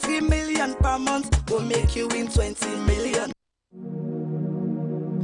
3 million per month will make you win 20 million.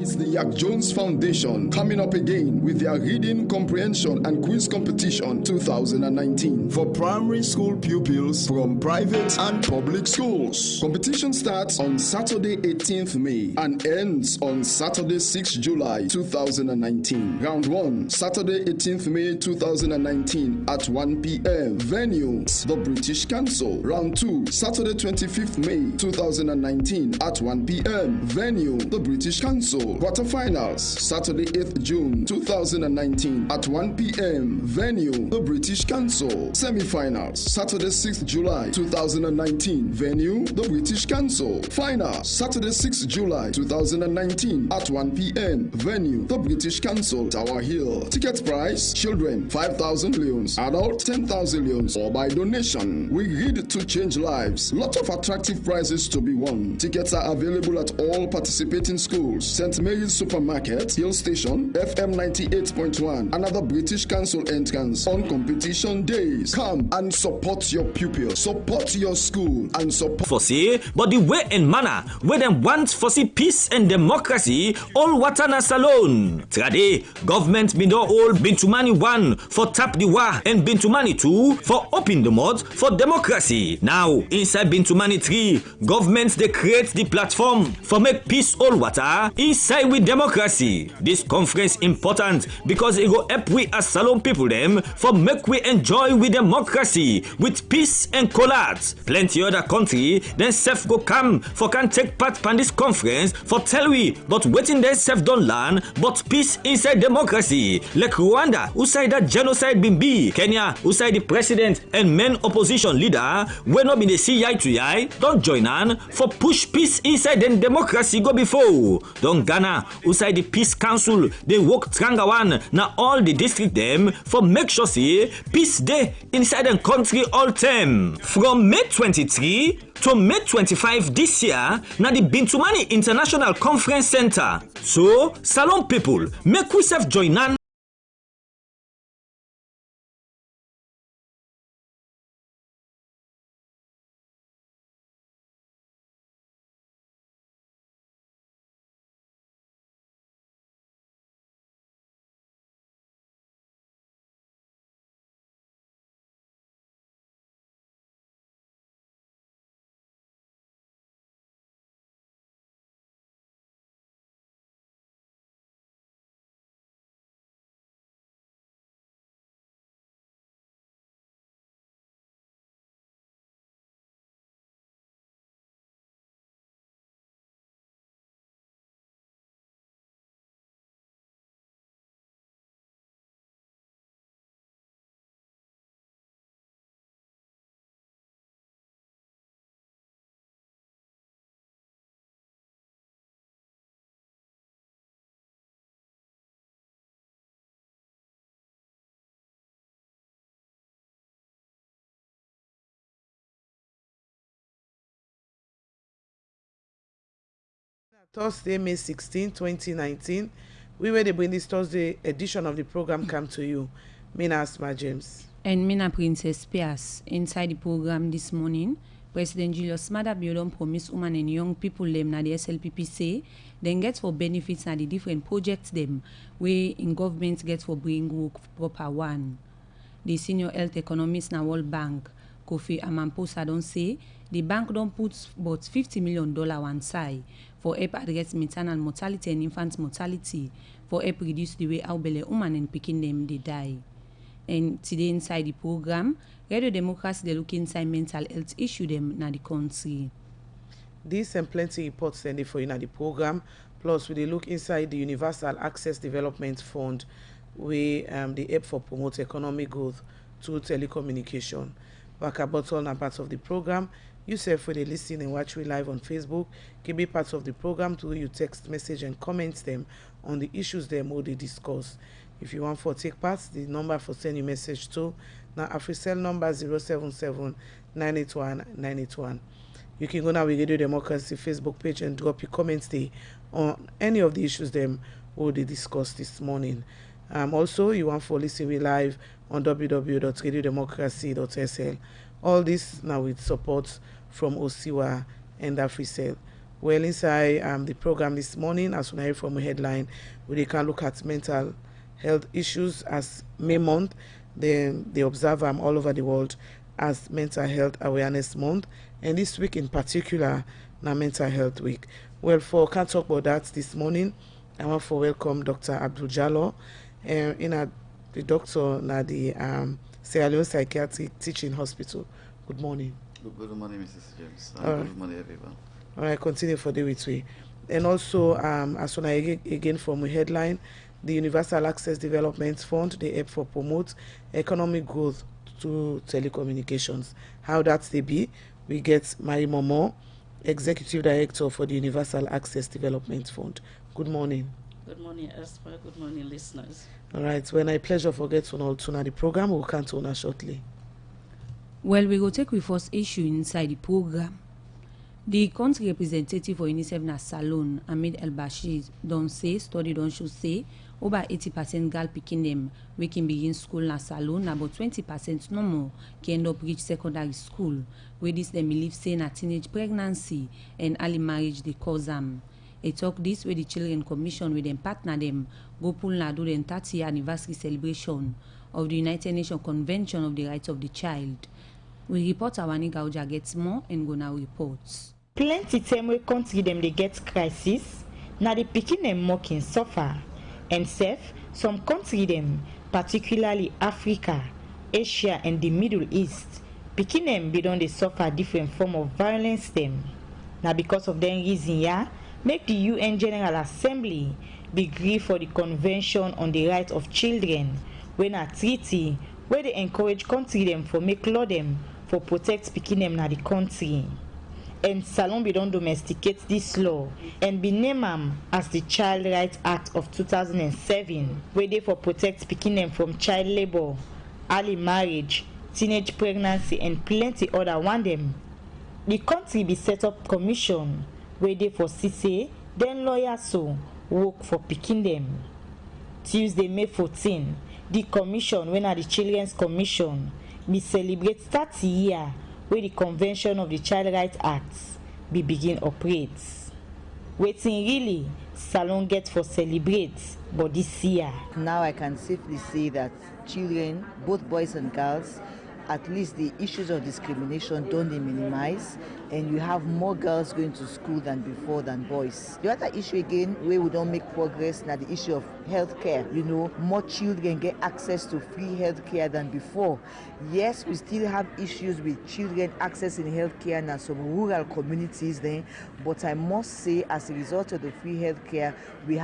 It's the Yak Jones Foundation coming up again with their Reading Comprehension and Quiz Competition 2019 for primary school pupils from private and public schools. Competition starts on Saturday 18th May and ends on Saturday 6th July 2019. Round 1, Saturday 18th May 2019 at 1 p.m. Venue, the British Council. Round 2, Saturday 25th May 2019 at 1 p.m. Venue, the British Council. Quarterfinals, Saturday 8th June 2019 at 1 p.m. Venue, the British Council. Semifinals, Saturday 6th July 2019 Venue, the British Council. Final, Saturday 6th July 2019 at 1 p.m. Venue, the British Council, Tower Hill. Ticket price, children 5,000 leons, adult 10,000 leons, or by donation. We read to change lives. Lot of attractive prizes to be won. Tickets are available at all participating schools. St. Mary's Supermarket, Hill Station, FM 98.1, another British Council entrance on competition days. Come and support your pupils, support your school, and support for say, but the way and manner where them want for see peace and democracy, all Watana Salone. Trade, government been all Bintumani 1 for tap the war and Bintumani 2 for open the mud for democracy. Now, inside Bintumani 3, governments they create the platform for make peace all water inside with democracy. This conference important because it go help we as Salone people them for make we enjoy with democracy with peace and collabs. Plenty other country then self go come for can take part in this conference for tell we but waiting they self don't learn but peace inside democracy. Like Rwanda who side that genocide been be, Kenya who side the president and main opposition leader when not been the see eye to eye don't join on for push peace inside then democracy go before. Don't Ghana who side the Peace Council, they work Trangawan now all the district them for make sure see peace day inside the country all time. From May 23 to May 25 this year, now the Bintumani International Conference Center. So, Salone people, make we self join on. Thursday, May 16, 2019. We were to bring this Thursday edition of the program come to you. Mina Asma James. And Mina Princess Pias. Inside the program this morning, President Julius Maada Bio promised women and young people them na the SLPP say then get for benefits na the different projects them where in government get for bring work proper one. The senior health economist na World Bank, Kofi Amamposa don't say the bank don't put about $50 million one side for help address maternal mortality and infant mortality for help reduce the way how belle woman and picking them they die. And today inside the program, Radio Democracy they look inside mental health issue them na the country. This and plenty reports sending for you na the program. Plus we they look inside the Universal Access Development Fund where they help for promote economic growth through telecommunication. Waka Bottle na part of the program. You self when they listen and watch we live on Facebook, can be part of the program through you text message and comments them on the issues them or they discuss. If you want for take part, the number for send you message to now AfriCell number 077-981-981. You can go now with Radio Democracy Facebook page and drop your comments there on any of the issues them or they discussed this morning. Also, you want for listen we live on www.radiodemocracy.sl. All this now with support from Osiwa and Afrisel. Well, inside the program this morning, as we heard from a headline, we can look at mental health issues as May month. Then they observe them all over the world as Mental Health Awareness Month. And this week in particular, now Mental Health Week. Well, can't talk about that this morning. I want to welcome Dr. Abdul Jallo, the doctor na the Sierra Leone Psychiatric Teaching Hospital. Good morning. Good morning, Mrs. James. Good morning, everyone. All right, continue for the week. And also, as soon again from a headline, the Universal Access Development Fund, they help for promote economic growth to telecommunications. How that they be? We get Mary Momo, Executive Director for the Universal Access Development Fund. Good morning. Good morning, Esper. Good morning, listeners. All right, when I pleasure forget to know the program, we'll come to her shortly. Well, we will take with first issue inside the program. The country representative for UNICEF Salone, Ahmed El-Bashir, don't say, study don't show say, over 80% girl picking them, we can begin school na Salone, about 20% no more can end up reach secondary school, where this them believe say na teenage pregnancy and early marriage they cause them. They talk this with the Children Commission with them partner them, go pull na do the 30th anniversary celebration of the United Nations Convention of the Rights of the Child. We report our Gauja gets more and go now reports. Plenty time we country them they get crisis, now the picking them more can suffer. And some country them, particularly Africa, Asia and the Middle East, picking them be done they suffer different form of violence them. Now because of them reason make the UN General Assembly be agree for the Convention on the Rights of Children, when a treaty where they encourage country them for make law them for protect picking them na the country. And Salone be don domesticate this law and be named as the Child Rights Act of 2007, where they for protect picking them from child labor, early marriage, teenage pregnancy and plenty other one them. The country be set up commission where they for CC, then lawyers so work for picking them. Tuesday, May 14, the commission, when at the Children's Commission, be celebrate 30 years where the Convention of the Child Rights Act be begin operates. Waiting really, Salone get for celebrate, but this year. Now I can safely say that children, both boys and girls, at least the issues of discrimination don't they minimize, and you have more girls going to school than before than boys. The other issue again where we don't make progress now the issue of healthcare. More children get access to free healthcare than before. Yes, we still have issues with children accessing healthcare in some rural communities then, but I must say as a result of the free healthcare, we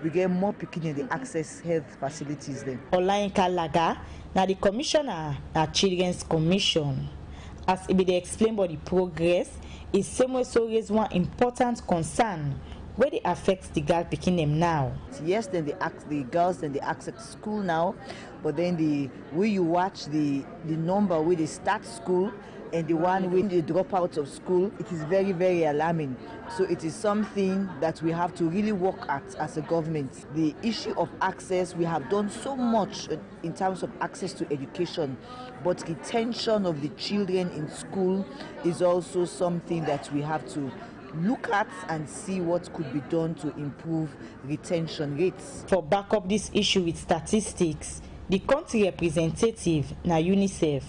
get more people in the access health facilities then. Olainka Laga, now the commissioner at Children's Commission, as it be explained by the progress, is same way so raise one important concern where they affect the girl picking them now. Yes, then the girls then they access school now, but then the way you watch the number where they start school and the one when they drop out of school, it is very, very alarming. So it is something that we have to really work at as a government. The issue of access, we have done so much in terms of access to education, but retention of the children in school is also something that we have to look at and see what could be done to improve retention rates. For back up this issue with statistics, the country representative na UNICEF,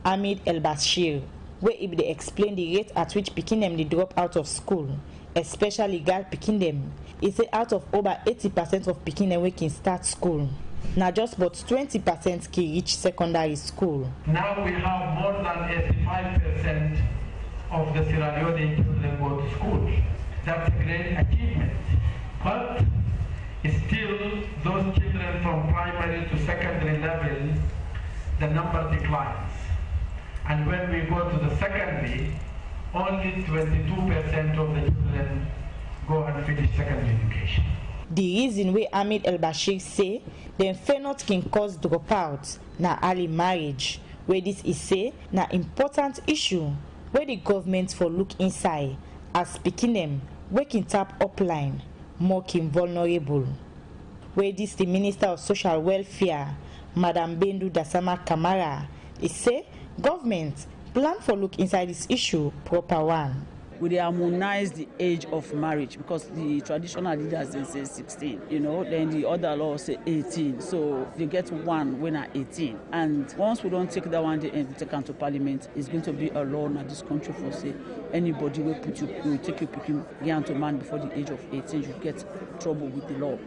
Ahmed El-Bashir, where he they explain the rate at which picking them they drop out of school, especially girl picking them. He said out of over 80% of picking them we can start school. Now just about 20% can reach secondary school. Now we have more than 85% of the Sierra Leone children go to school. That's a great achievement. But still, those children from primary to secondary level, the number declines. And when we go to the secondary, only 22% of the children go and finish secondary education. The reason why Ahmed El-Bashir say them fair not can cause dropouts na early marriage, where this is say na important issue where the government for look inside as picking them waking tap upline more vulnerable. Where this the Minister of Social Welfare, Madam Bendu Dasama Kamara, is say government plan for look inside this issue proper one. We harmonize the age of marriage because the traditional leaders they say 16, then the other law say 18. So you get one when at 18. And once we don't take that one and take them to parliament, it's going to be a law in this country for say anybody will take you picking get to man before the age of 18, you get trouble with the law.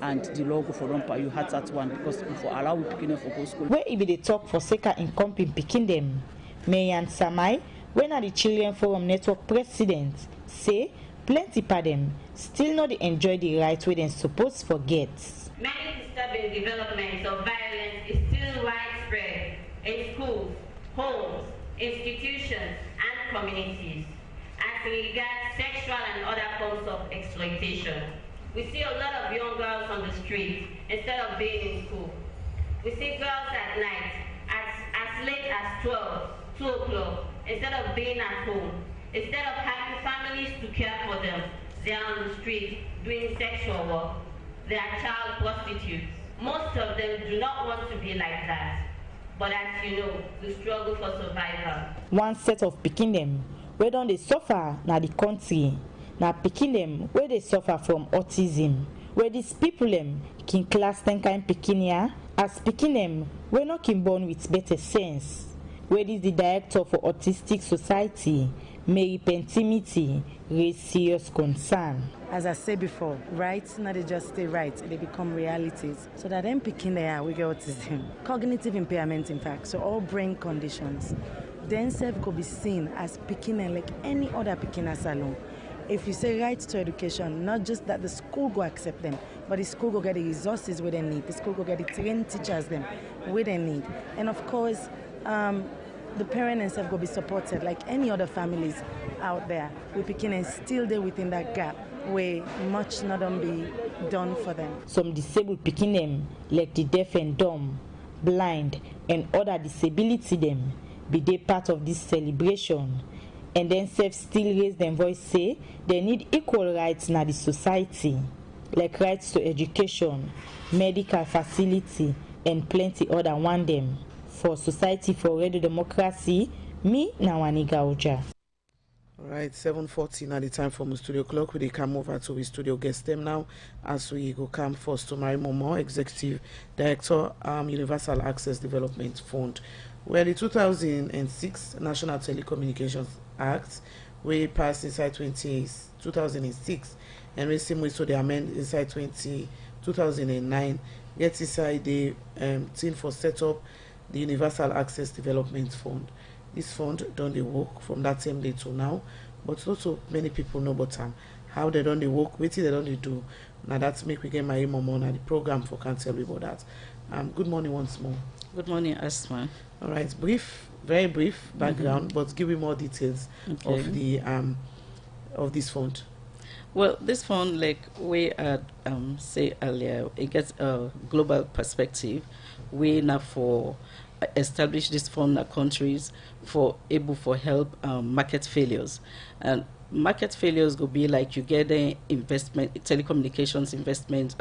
And the law go for rumpa, you had that one because before allow we picking them for go school. Where if they talk for Seka in comping picking them, Mayan Samai, when are the Children Forum Network president say plenty of them still not enjoy the right way they're supposed to forget. Many disturbing developments of violence is still widespread in schools, homes, institutions, and communities as regards sexual and other forms of exploitation. We see a lot of young girls on the streets instead of being in school. We see girls at night as late as 12, 2 o'clock, instead of being at home. Instead of having families to care for them, they are on the street doing sexual work. They are child prostitutes. Most of them do not want to be like that. But as you know, we struggle for survival. One set of picking them, where don't they suffer na the country. Now picking them where they suffer from autism. Where these people them can class ten kind picking here, as picking them we're not can born with better sense. Where is the director for Autistic Society, Mary Pentimity, raise serious concern. As I said before, rights not just stay right, they become realities. So that them picking there, we get autism, cognitive impairment in fact, so all brain conditions. Then self could be seen as picking like any other picking salon. If you say right to education, not just that the school go accept them, but the school go get the resources where they need, the school go get the trained teachers them where they need. And of course, the parents have got to be supported like any other families out there. We picking and still there within that gap where much not be done for them. Some disabled picking them like the deaf and dumb, blind and other disability them be they part of this celebration. And then self still raise them voice say they need equal rights in the society, like rights to education, medical facility and plenty other one them. For Society for Radio Democracy, me Nawaniga Oja. All right, 7:40 now the time for my studio clock. We come over to the studio guest them now as we go come first to Mary Momo, Executive Director, Universal Access Development Fund. Well, the 2006 National Telecommunications Act, we passed inside 2006, and we same way so they amend inside 2009, get inside the thing for set up the Universal Access Development Fund. This fund done the work from that same day to now, but also many people know about how they done the work, what they don't do. Now that's make we get my mom on the program for can't tell me about that. Good morning once more. Good morning, Asma. All right, very brief background, but give me more details of the of this fund. Well, this fund, like we say earlier, it gets a global perspective. We now for establish this fund in countries for able for help market failures. And market failures will be like you get the investment, telecommunications investment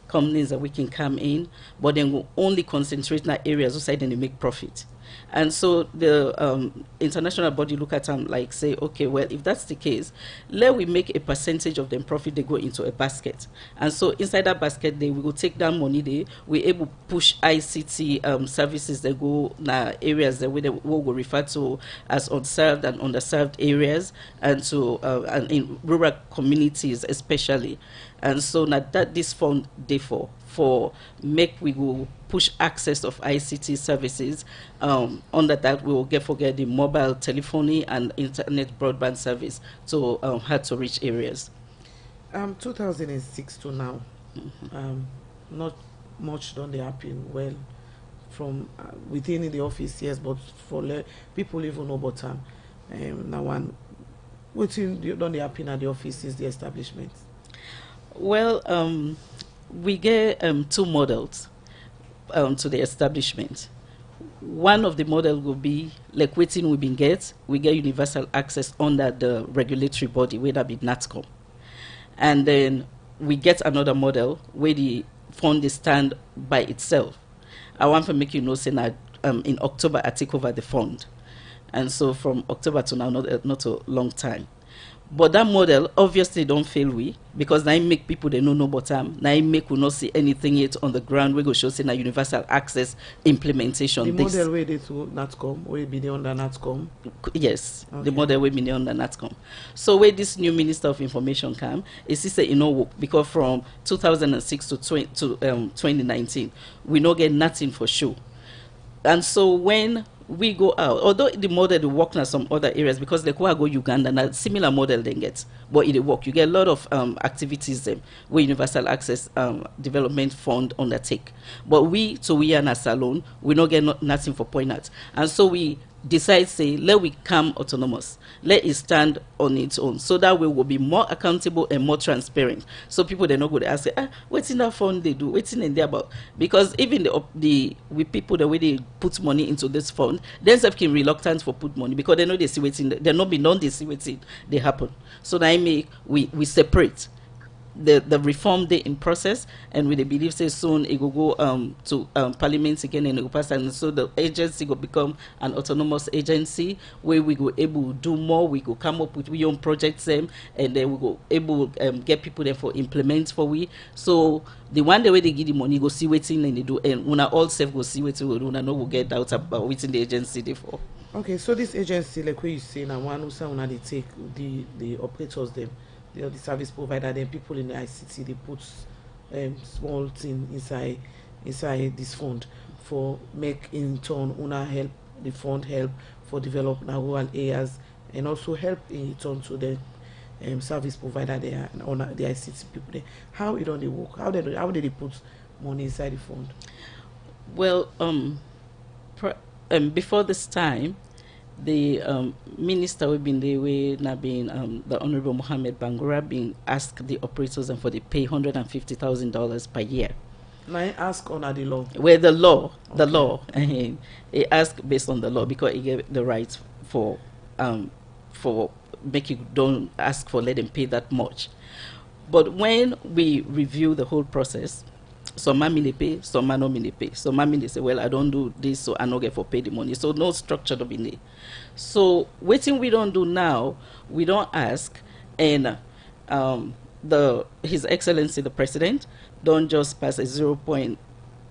companies that we can come in, but then we'll only concentrate in that areas outside and they make profit. And so the international body look at them like say, okay, well, if that's the case, let we make a percentage of them profit, they go into a basket. And so inside that basket, they will take that money, we're able to push ICT services that go in areas that we will refer to as unserved and underserved areas, and to and in rural communities especially. And so now that this fund therefore for make we will push access of ICT services. Under that we will forget the mobile telephony and internet broadband service to how to reach areas. 2006 to now, not much done happen well from within the office, yes, but for people even know about now one what done happen at the office is the establishment. Well, we get two models to the establishment. One of the model will be like waiting we get universal access under the regulatory body, whether it be NATCOM. And then we get another model where the fund is stand by itself. I want to make you know, say that in October I take over the fund. And so from October to now, not a long time. But that model obviously don't fail we, because now make people they know but now make we not see anything yet on the ground. We go show say na universal access implementation. The model where they to NATCOM, where be under NATCOM. Yes, okay. The model where be under NATCOM. So where this new Minister of Information come, is he say work, because from 2006 to 2019 we not get nothing for sure. And so when we go out, although the model will work in some other areas, because like where I go Uganda, and a similar model then gets, but it work. You get a lot of activities where Universal Access Development Fund undertake. But we are a salon, we not get nothing for point out. And so we decide say let we come autonomous, let it stand on its own, so that we will be more accountable and more transparent, so people they not go to ask what's in that fund they do, what's in there about, because even the with people the way they put money into this fund, they can reluctant for put money because they know they see what's in they're not be known they see what's in they happen. So now we separate the reform day in process, and we believe say soon it will go to parliament again, and it will pass, and so the agency will become an autonomous agency where we go able to do more. We go come up with we own projects and then we go able get people there for implement for we. So the one day where they give the money go see waiting and they do, and when all self go see waiting we do, and no will get doubts about waiting the agency there for. Okay, so this agency like where you say now one who say when they take the operators them, the service provider, then people in the ICT, they put small thing inside this fund for make in turn una help the fund help for develop rural areas, and also help in turn to the service provider there and on the ICT people there. How it on they work? How did they put money inside the fund? Well, before this time, the minister we've been there with now being the Honorable Mohammed Bangura being asked the operators and for they pay $150,000 per year. Now I ask under the law. Where the law, he asked based on the law because he gave the right for make you don't ask for let them pay that much. But when we review the whole process, some man may pay, some man no may pay. Some man may say, well, I don't do this, so I no get for pay the money. So no structure to be there. So waiting we don't do now, we don't ask, and His Excellency the President don't just pass a 0 point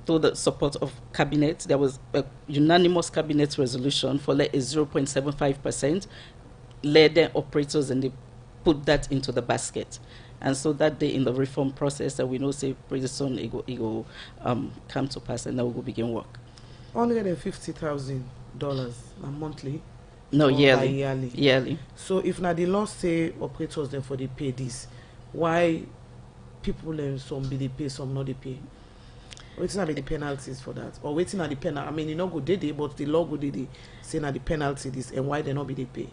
to the support of cabinet. There was a unanimous cabinet resolution for let a 0.75%, let the operators and they put that into the basket. And so that day in the reform process, that we know say pretty soon it go come to pass, and now we will begin work. $150,000 a monthly? No, yearly. Yearly. So if now the law say operators then for they pay this, why people then some be they pay, some not they pay? Waiting at the penalties for that, or waiting at the penalty. I mean, you know, go did it, but the law go did it, saying at the penalty this, and why they not be they pay?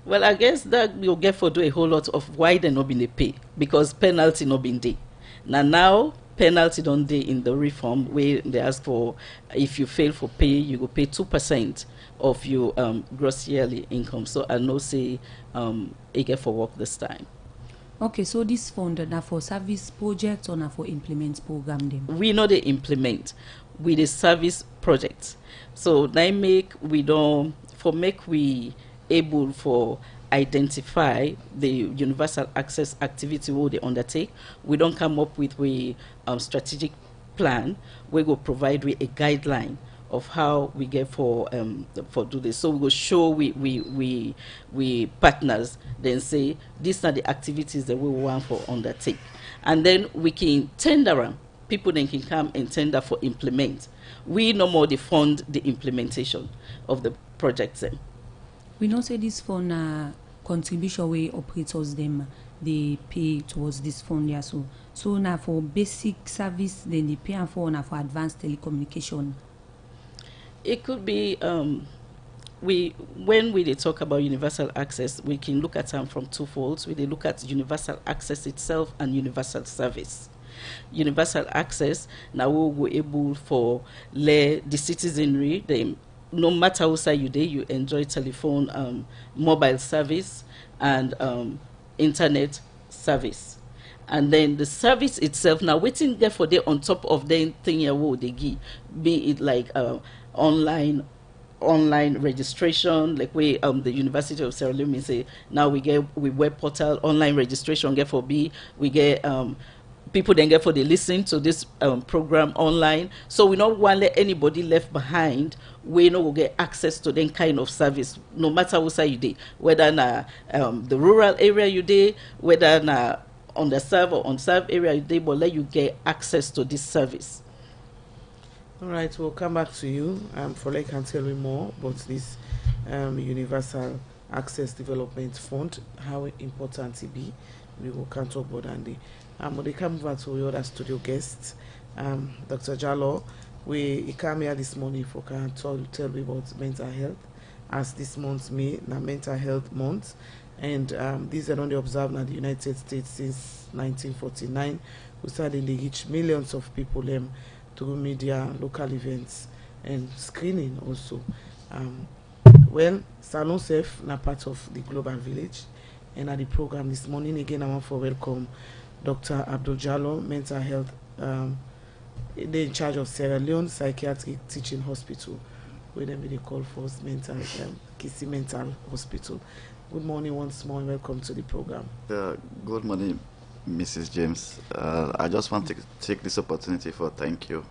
Well, I guess that you'll get for do a whole lot of why they not been they pay, because penalty not been day. Now penalty don't day in the reform where they ask for if you fail for pay, you go pay 2% of your gross yearly income. So I know say it get for work this time. Okay, so this fund na for service project or na for implement program them? We know they implement with the service projects. So they make we able for identify the universal access activity what they undertake. We don't come up with a strategic plan. We will provide with a guideline of how we get for do this. So we will show we partners then say these are the activities that we want for undertake, and then we can tender them. People then can come and tender for implement. We no more fund the implementation of the projects. We know say this fund contribution way operators them they pay towards this fund yeah. So now for basic service then they pay for now for advanced telecommunication. It could be when we talk about universal access, we can look at them from two folds. We look at universal access itself and universal service. Universal access now we're able for the citizenry, no matter how side you day, you enjoy telephone, mobile service, and internet service. And then the service itself now waiting there for them on top of the thing they give, be it like online online registration, like we the University of Sierra Leone say now we web portal online registration get for B, we get people then get for the listen to this program online. So we don't want to let anybody left behind. We know will get access to them kind of service, no matter what side you did, whether na the rural area you did, whether na on the serve or unserved area you did, but let you get access to this service. All right, we'll come back to you. Frole can tell me more about this Universal Access Development Fund, how important it be. We will can talk about that. When they come over to your other studio guests, Dr. Jallo, he came here this morning for can tell me about mental health, as this month May, na mental health month, and these are only observed in the United States since 1949. We started to reach millions of people through media, local events, and screening also. Well, Salone Safe na part of the Global Village, and at the program this morning again, I want to welcome Dr. Abdul Jallo, mental health. They're in charge of Sierra Leone Psychiatric Teaching Hospital, where they call for Kisi Mental Hospital. Good morning once more, and welcome to the program. Good morning, Mrs. James. I just want to take this opportunity for thank you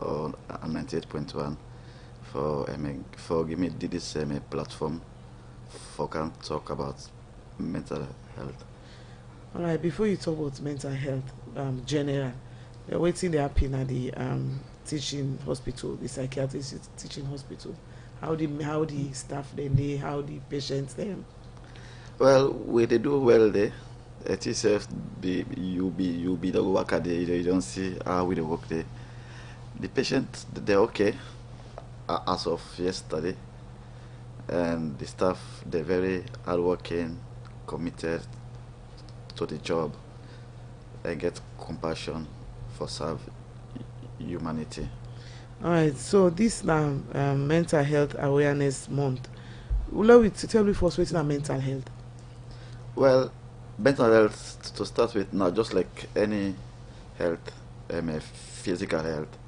on 98.1 for giving me this platform for can talk about mental health. All right, before you talk about mental health, general, we're waiting to happen at the teaching hospital, the psychiatric teaching hospital. How the staff then how the patients them? Well, we they do well there. At itself, you be the worker there. You don't see how we work there. The patient they're okay as of yesterday, and the staff they're very hardworking, committed to the job, and get compassion for serve humanity. All right. So this now mental health awareness month. Will you tell me first what's mental health? Well, mental health to start with now, just like any health, physical health.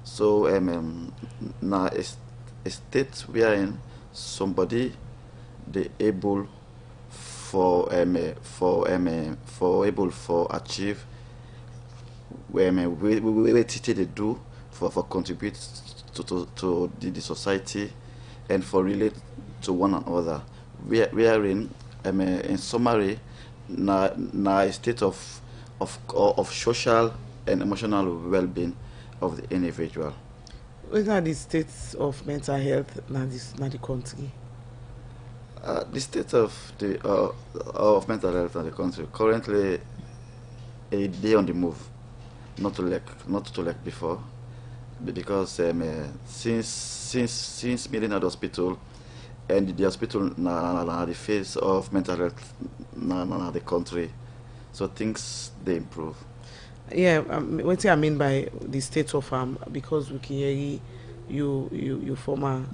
So now a state wherein somebody they able for achieve what they do for contribute to the society and for relate to one another. Wherein in summary, na a state of social and emotional well-being of the individual. What are the states of mental health in the country? The state of mental health in the country currently a day on the move, not to like before, because since meeting at the hospital, and the hospital na the face of mental health na the country, so things they improve. Yeah, what I mean by the state of because we can hear you former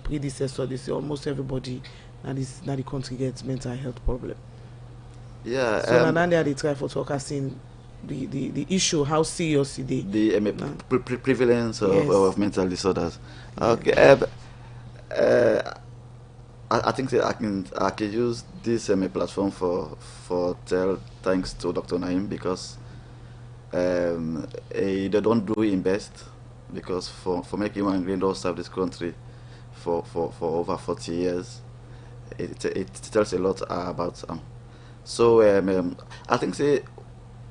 predecessor, they say almost everybody now the country gets mental health problem. Yeah. So now they try for focusing the issue, how serious it is. The prevalence of mental disorders. Okay. I think that I can use this platform for tell thanks to Dr. Naim, because they don't do it best, because for making human being don't serve this country for over 40 years, it tells a lot about so I think say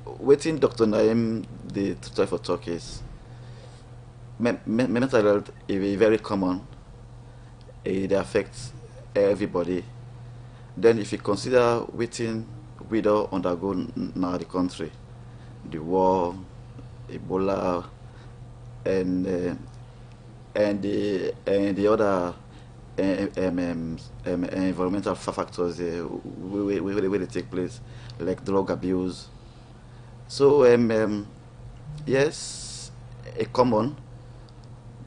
waiting Dr. Naim the try for talk is mental health is very common. It affects everybody. Then if you consider waiting we don't undergo now the country, the war, Ebola, and the other environmental factors where they take place, like drug abuse. So yes, a common,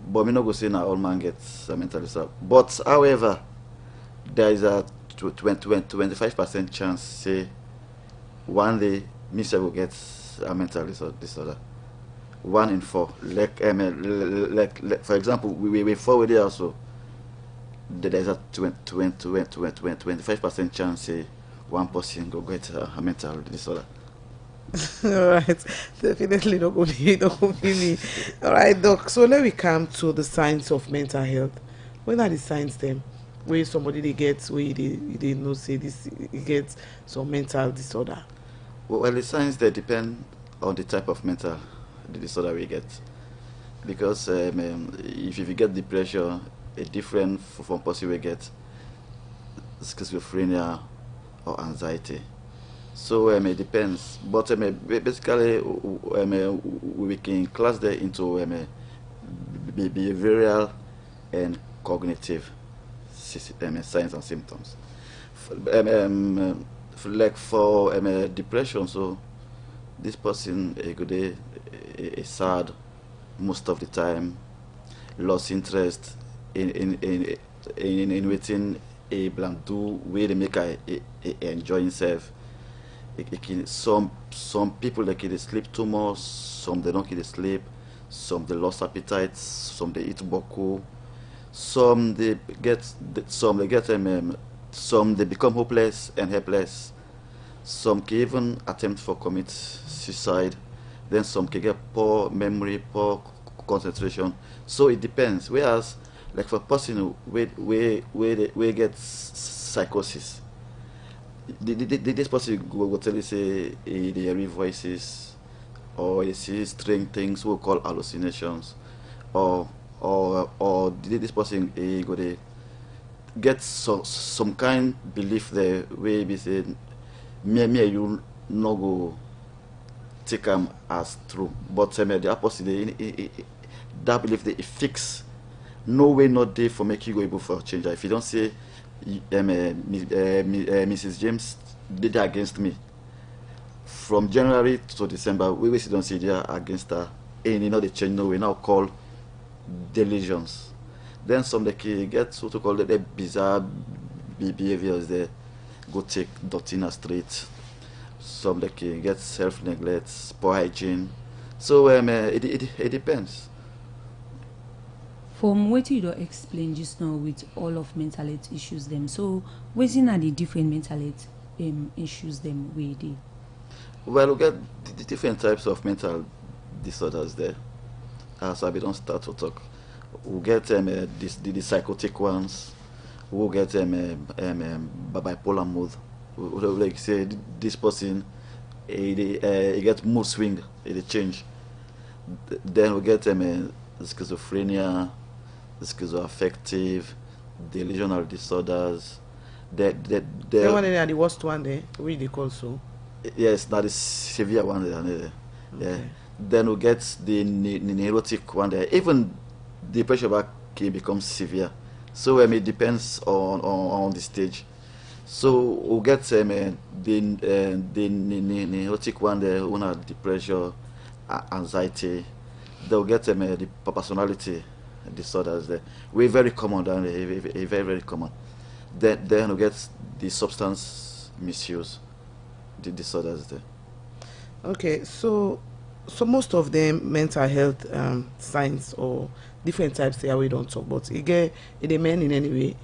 but we not go say now all man gets a mental disorder. But however, there is a 25% chance say one day Mr. will get a mental disorder. 1 in 4. Like for example, we forward there also there's a 25% chance one person go get a mental disorder. All right, definitely not going to be me. All right, doc. So let me come to the signs of mental health. When are the signs them? Where somebody they get, where they know say this, he gets some mental disorder. Well, the signs they depend on the type of mental disorder we get, because if you get depression, a different from person we get schizophrenia or anxiety. So it depends, but basically we can class them into behavioral and cognitive signs and symptoms. Like for depression, so this person is sad most of the time, lost interest in waiting able and do where they make enjoy himself. Some people they can sleep too much, some they don't get sleep, some they lost appetite, some they eat boku, some they become hopeless and helpless. Some can even attempt for commit suicide. Then some can get poor memory, poor concentration. So it depends. Whereas, like for a person who get psychosis, this person will tell you say they hear voices, or they see strange things we call hallucinations, or this person go they get some kind belief there where we say me you no go take them as true, but the opposite that belief they fix. No way not there for make you go able for change. If you don't say Mrs. James did that against me from January to December, we don't see they against her, and they change. No, we now call delusions. Then some they get what to call the bizarre behaviors. They go take dirty in the street. Some they get self-neglect, poor hygiene. So it depends. From what you don't explain just now with all of mental health issues them, so what's in the different mental health issues them where they? Well, we get the different types of mental disorders there. So we don't start to talk. We get the psychotic ones. We get bipolar mood. We like say this person he get mood swing, he change. Then we get schizophrenia, schizoaffective, delusional disorders. The one are the worst one there, which they call so. Yes, that is severe one there. Okay. Yeah. Then we get the neurotic one there. Even depression back can become severe. So it depends on the stage. So we get the neurotic one there, one are depression, anxiety. They'll get the personality disorders there. We're very common, very, very common. Then we get the substance misuse, the disorders there. Okay, so most of them mental health signs or different types there we don't talk about. It they men in any way?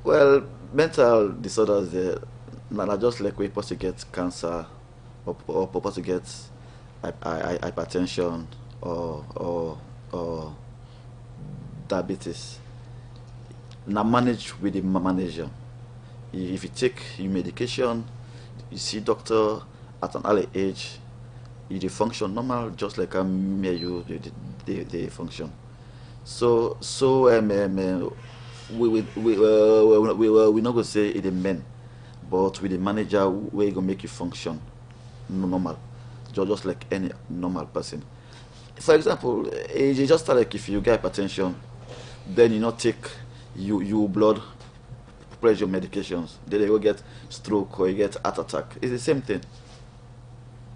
Well, mental disorders there, not just like we supposed to get cancer or supposed to get hypertension or diabetes. Now manage with the manager. If you take your medication, you see doctor at an early age, you function normal just like me you they function. So we not gonna say it a men, but with the manager we gonna make you function normal, just like any normal person. For example, it's just like if you get hypertension, then you not take you blood pressure medications, then you will get stroke or you get heart attack. It's the same thing.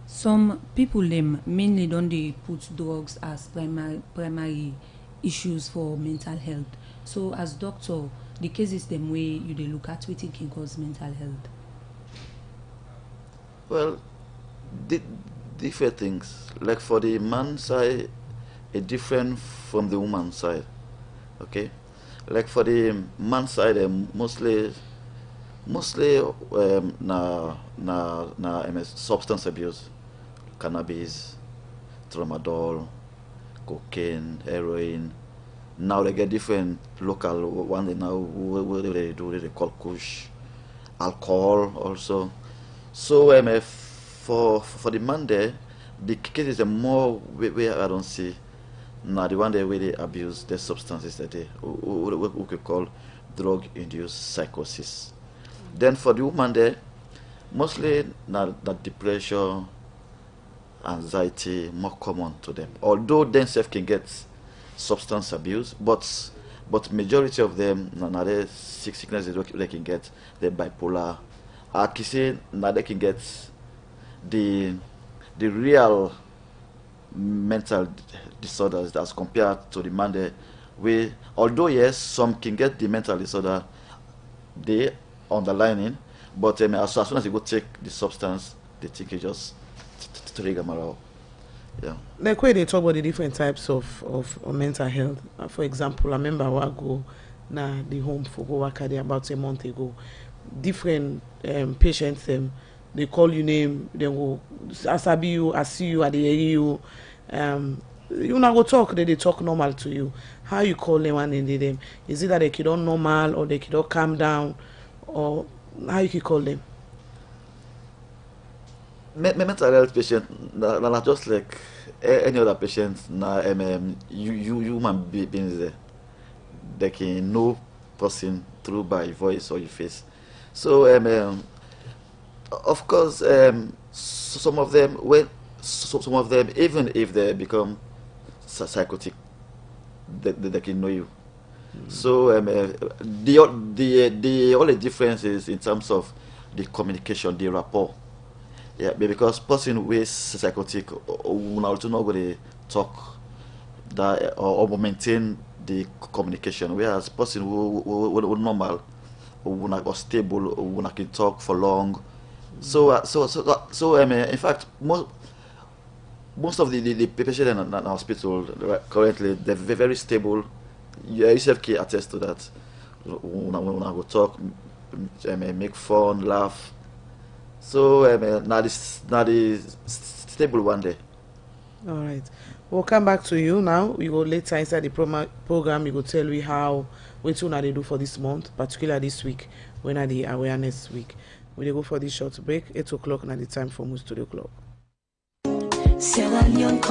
Some people mainly don't they put drugs as primary issues for mental health. So as doctor, the cases them way you they look at what can cause mental health. Well, different things. Like for the man side, it's different from the woman side. Okay, Like for the man side, mostly substance abuse, cannabis, tramadol, cocaine, heroin. Now they get different local one. They now what they do, they call kush, alcohol also. So for the man there, the cases are more where I don't see. Now the one day where they abuse the substances that they we could call drug-induced psychosis. Then for the woman there, mostly that depression, anxiety more common to them. Although themselves can get substance abuse, but majority of them now they sickness they can get the bipolar. I can say now they can get the real mental disorders as compared to the man there. Although yes, some can get the mental disorder, they underlining, but as soon as you go take the substance, they think it just trigger morale. Yeah. Like when they talk about the different types of mental health. For example, I remember I go na the home for go work there about a month ago. Different patients they call you name, they go asabi you, I see you, I hear you. You not go talk, they talk normal to you. How you call them and they them? Is it that they kid on normal or they kid on calm down, or how you could call them? Mental health patient, not just like any other patient. Human beings there, they can know person through by voice or your face. So of course, some of them even if they become psychotic, they can know you. So the only difference is in terms of the communication, the rapport. Yeah, because person with psychotic will also not going to talk that or maintain the communication, whereas person who normal or stable who can talk for long. So in fact most of the patients in the hospital currently they're very stable. You yourself can attest to that. When I go talk, make fun, laugh. So now the stable one day. All right, we'll come back to you now. We go later inside the program. We go tell you how what they do for this month, particularly this week when are the awareness week. We go for this short break. 8 o'clock now the time for Moose Studio Club. Sierra Leone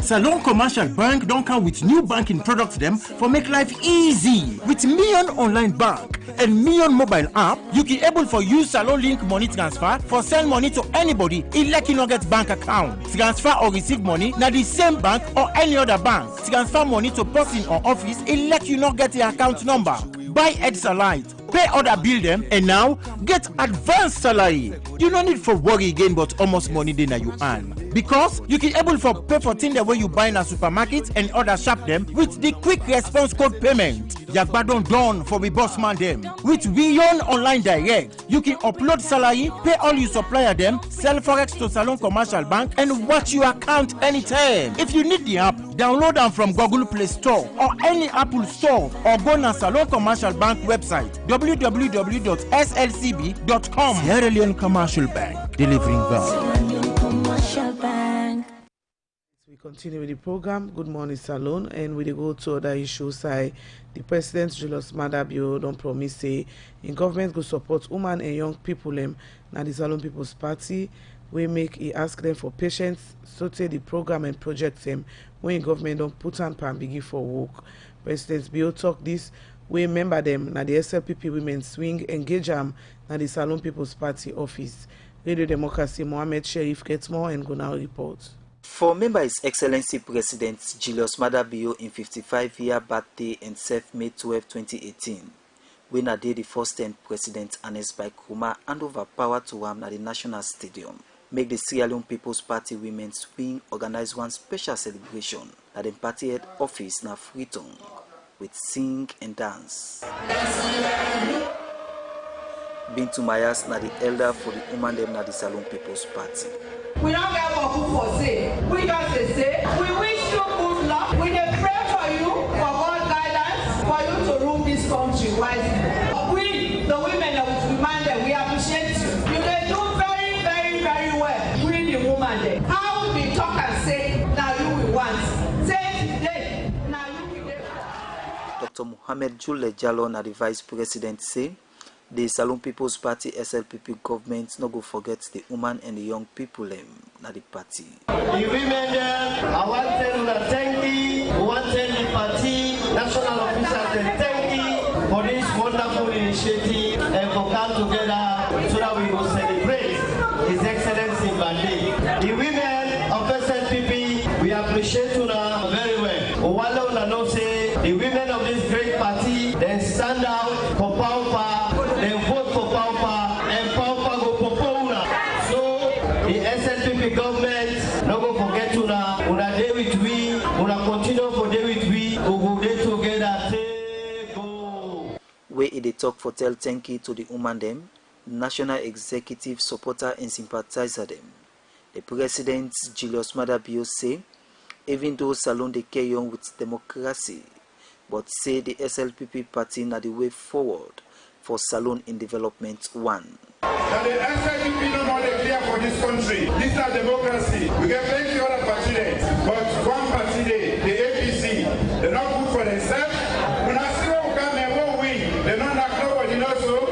Salone Commercial Bank don't come with new banking products them for make life easy. With Million Online Bank and Million Mobile App, you can able for use Salone Link money transfer for send money to anybody like you not get bank account. Transfer or receive money na the same bank or any other bank. Transfer money to person or office like you not get the account number. Buy Edsalite, pay other bill them, and now get advanced salary. You don't need for worry again, but almost money then you earn. Because you can able for pay for things the way you buy in a supermarket and other shop them with the quick response code payment. Yagbadon done for the boss man them. With Beyond Online Direct, you can upload salary, pay all you supplier them, sell forex to Salone Commercial Bank, and watch your account anytime. If you need the app, download them from Google Play Store or any Apple Store, or go to Salone Commercial Bank website www.slcb.com. Sierra Leone Commercial Bank, delivering value. We continue with the program, Good Morning Salone, and we go to other issues. The President Julius Maada Bio don't promise say in government go support women and young people na the Salone People's Party. We make he ask them for patience, so take the program and project them when government don't put on pan biggie for work. President Bio talk this. We remember them na the SLPP women swing engage them na the Salone People's Party office. Radio Democracy Mohammed Sheriff gets more and go now report. For member His Excellency President Julius Maada Bio in 55-year birthday and May 12, 2018, when a day the first 10 President Anes by Kuma hand over power to him at the National Stadium. Make the Sierra Leone People's Party Women's Wing organize one special celebration at the party head office na Freetown with sing and dance. Bintu Mayas na the elder for the woman them na the Salone People's Party. We don't get for who for say. We just say we wish you good luck. We dey pray for you for God guidance, for you to rule Dr. Mohamed Jule Jalon, the Vice President, say the Salone People's Party SLPP government no go forget the women and the young people na the party. The women I want to thank you, I want the party, national officials and thank you for this wonderful initiative and for come together so that we will celebrate His Excellency Bande. The women of SLPP, we appreciate you now very well. While I know say the women of this great party, they stand out for power. They vote for Paupa and Paupa go for Paula. So the SLPP government no go forget una day with we, una continue for day with we go day together. Go. Where they talk for tell thank you to the woman them, national executive supporter and sympathizer them. The President Julius Maada Bio say, even though Salone they carry on with democracy, but say the SLPP party na the way forward for Salone in Development 1. Now the SLPP no more clear for this country. This is democracy. We get plenty of other parties, but one party, the APC, they're not good for themselves. When I still come and won't win, they're not like nobody knows so.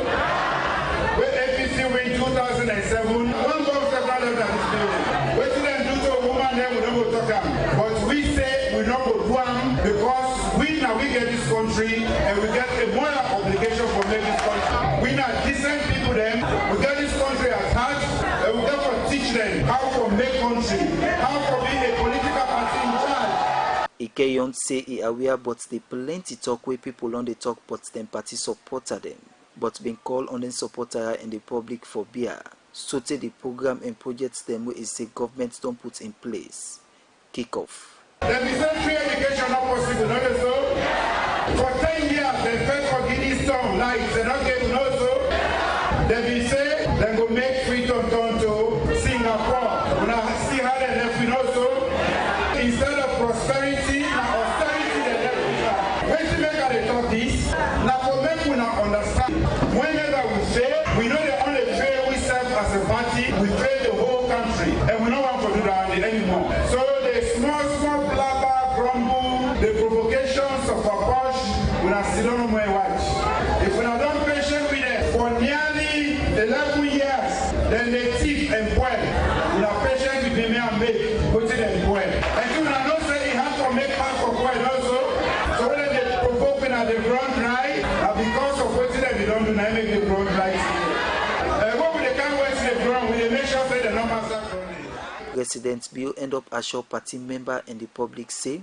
When APC win 2007, one vote is not left at this building. What do they do to a woman then we don't go talk about? But we say we don't go do them because we now we get this country and we get a moral obligation for making this country. We not decent people then, we get this country at heart and we therefore teach them how to make country, how to be a political party in charge. Ikeyon say he aware but the plenty talk where people on the talk but them party supporter them, but being called on the supporter in the public for beer. So take the program and projects them where is say government don't put in place. Kick off. There is no free education not possible, not so. For 10 years, they fed for Guinea Stone lights, they not give no so. They will say, they go make free to Singapore. When I see how they left with no so. Instead of prosperity, now austerity they left with. When you make they talk this, now for make we not understand. Whenever we fail, we know the only fail we serve as a party, we fail the whole country. And we don't want to do that anymore. So the small blabber, grumble, the provocations of our push, we are still on my watch. If we are not patient with them for nearly 11 years, then they thief and boil. We are patient with them and make, put it and boil. And you are not saying you have to make part for boil also. So when they provoke at the ground dry, because of what they don't do, they make the ground dry. What will they come west to the ground? Will they make sure that they don't massacre? President Bio end up as your party member and the public say,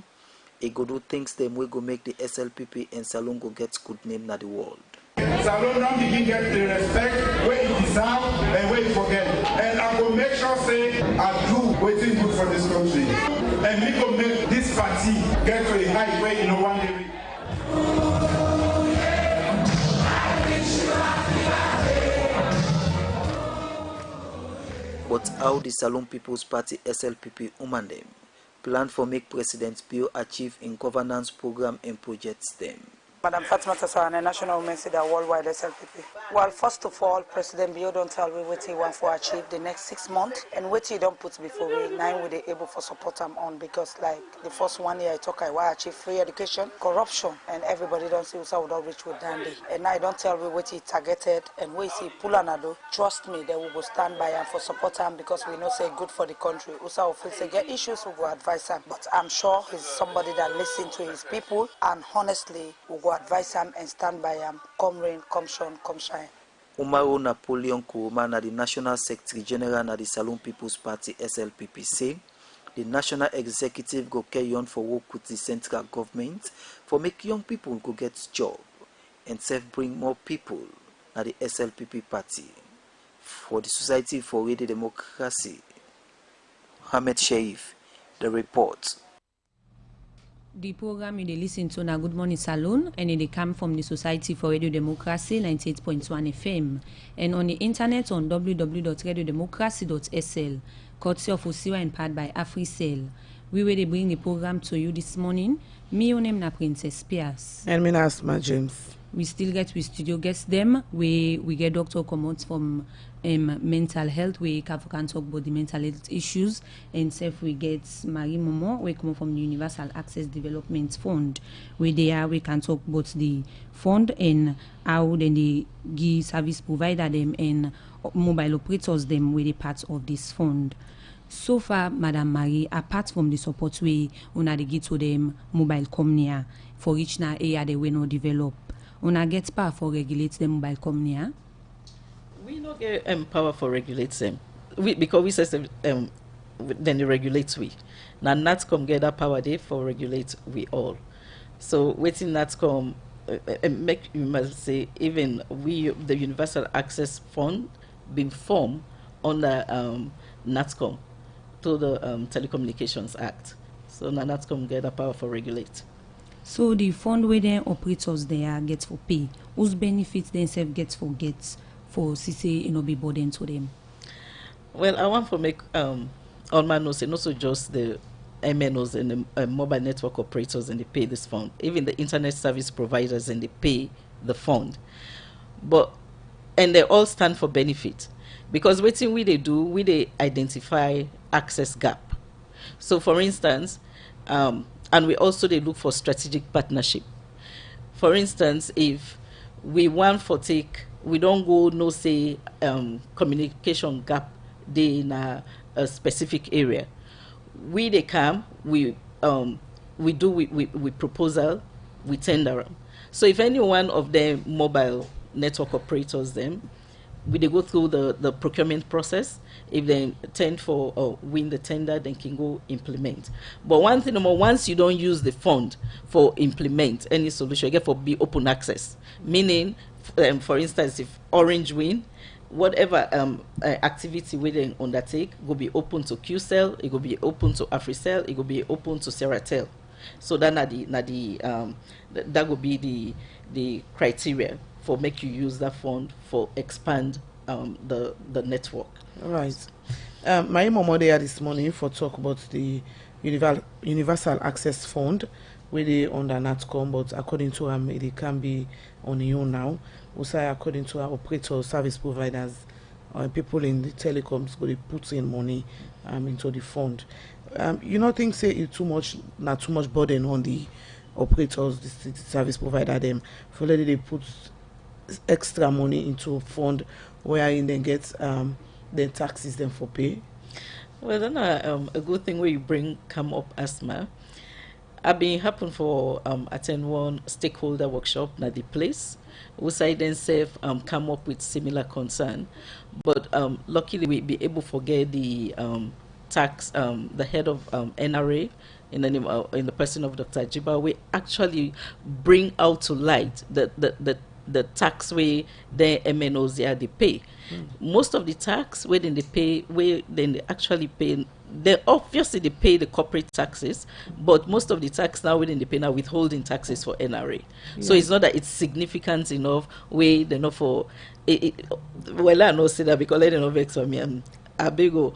he go do things them we go make the SLPP and Salone go get good name na the world. Salone don't begin get the respect where it deserve and where it forget. And I will make sure say I do waiting good for this country. And we go make this party get to a high way in one day. But how the Salone People's Party SLPP woman them plan for make President Bio achieve in governance program and projects them. Madam Fatima Taswane, National Women's Leader Worldwide SLPP. Well, first of all, President Bio don't tell me what he want for achieve the next 6 months and what he don't put before we 9 we they able for support him on because like the first 1 year I talk I want achieve free education, corruption, and everybody don't see how would reach with Dandy. And now I don't tell me what he targeted and what he pull another. Trust me, they will go stand by him for support him because we know say good for the country. Usa will say get issues we go advise him. But I'm sure he's somebody that listen to his people and honestly will go advise him and stand by him, come rain, come shine, come shine. Umaro Napoleon Kuruma na the National Secretary General na the Salone People's Party SLPP say the National Executive go carry on for work with the central government for make young people go get job and self bring more people na the SLPP party for the Society for Radio Democracy. Ahmed Sheif, the report. The program you listen to na Gud Mornin Salone and it come from the Society for Radio Democracy 98.1 FM and on the internet on www.radiodemocracy.sl, courtesy of Usiwa and powered by AfriCell. We will bring the program to you this morning. Me, your name na Princess Pierce. And me na Asma James. we still get with studio guests them. We get doctor comments from mental health. We can talk about the mental health issues. And self we get Marie Momo. We come from the Universal Access Development Fund. We can talk about the fund and how then they give service provider them and mobile operators them with the parts of this fund. So far, Madam Marie, apart from the support we una dey give to them mobile company for each na area they will not develop, una get power for regulate the mobile company. We not get power for regulate them. Because we say then they regulate we. Now NATCOM get that power there for regulate we all. So waiting NATCOM make you must say even we the Universal Access Fund being formed under NATCOM to the Telecommunications Act. So now NATCOM get the power for regulate. So the fund where the operators there get for pay, whose benefits themselves get for CC be burden to them? Well, I want to make all man knows and also just the MNOs and the mobile network operators and they pay this fund. Even the internet service providers and they pay the fund. And they all stand for benefit. Because waiting we they identify access gap. So for instance, and we also they look for strategic partnership. For instance, if we want for we don't go no say communication gap they in a specific area. They come, we proposal, we tender them. So if any one of the mobile network operators them, they go through the procurement process. If they tend for or win the tender, then can go implement. But one thing more, once you don't use the fund for implement any solution, you get for be open access. Meaning, for instance, if Orange win, whatever activity we then undertake will be open to QCell, it will be open to AfriCell, it will be open to Sierra Leone. So that that will be the criteria for make you use that fund for expand the network. All right. My mom there this morning for talk about the Universal Access Fund where they under NATCOM, but according to him it can be on your own now. Also according to our operators, service providers, people in the telecoms go they put in money into the fund. You not think say it's not too much burden on the operators, the service provider them for letting they put extra money into a fund wherein they get the taxes them for pay? Well, then a good thing where you come up asthma. I've been happen for attend one stakeholder workshop at the place. Which I then say come up with similar concern, but luckily we be able to get the tax the head of NRA in the person of Dr. Jiba. We actually bring out to light the tax way the MNOs they pay. Most of the tax where then they pay, where then they actually pay, they obviously they pay the corporate taxes, but most of the tax now within the pay now withholding taxes for NRA. So it's not that it's significant enough way they're not for well I know say that because they don't vex for me. The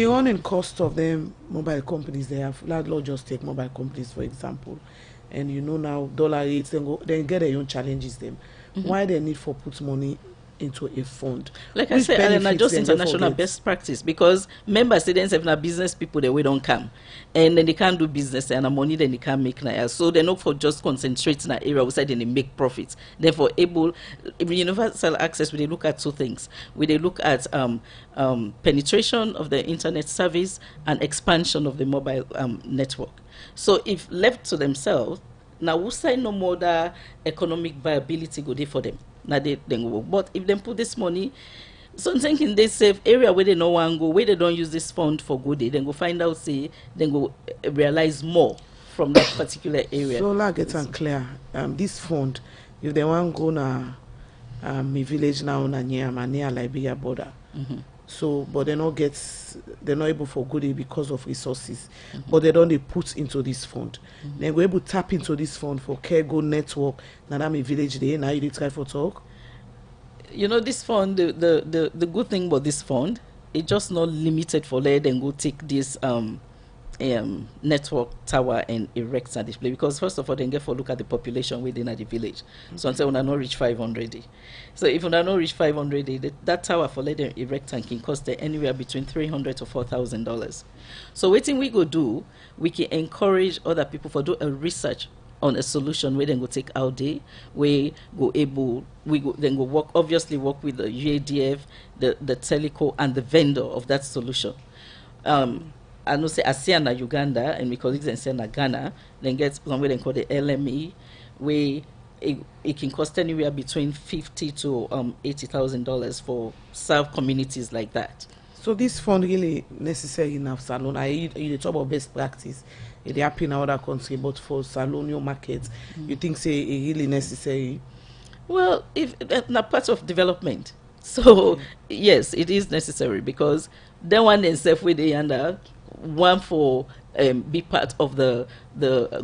running cost of them mobile companies they have, landlord just take mobile companies for example, and you know now dollar rates then get their own challenges them. Why they need for put money into a fund? Like I said, and not just international best practice, because member students have now business people that we don't come, and then they can't do business and the money then they can't make now. So they're not for just concentrate in that area outside then they make profits. Therefore, universal access, we they look at two things. We they look at penetration of the internet service and expansion of the mobile network. So if left to themselves, now we say no more that economic viability go there for them. Now they then go. But if they put this money, so I'm thinking they save area where they no one go, where they don't use this fund for good, they then go find out, say, then go realize more from that particular area. So like get clear. This fund, if they want go na my village now near Liberia border. So, but they're not able for good because of resources. But they don't put into this fund. Then we're able to tap into this fund for Cargo Network. Now that my village there, now you try for talk. You know, this fund, the good thing about this fund, it's just not limited for let them go take this network tower and erect and display, because first of all then get for look at the population within the village. So until when I not reach 500, so if when I not reach 500, that tower for let them erect and can cost them anywhere between $300 to $4,000. So waiting we go do, we can encourage other people for do a research on a solution where then go take our day, we go work with the UADF, the teleco and the vendor of that solution. I know say ASEAN Uganda and my colleagues in Sierra Ghana, then get somewhere they call the LME, where it can cost anywhere between $50,000 to $80,000 for serve communities like that. So this fund really necessary enough, Salone? You talk about best practice. It happen in other countries, but for Salone, your market, you think say it really necessary? Well, if not part of development, so yes, it is necessary, because then one themselves with the under one for be part of the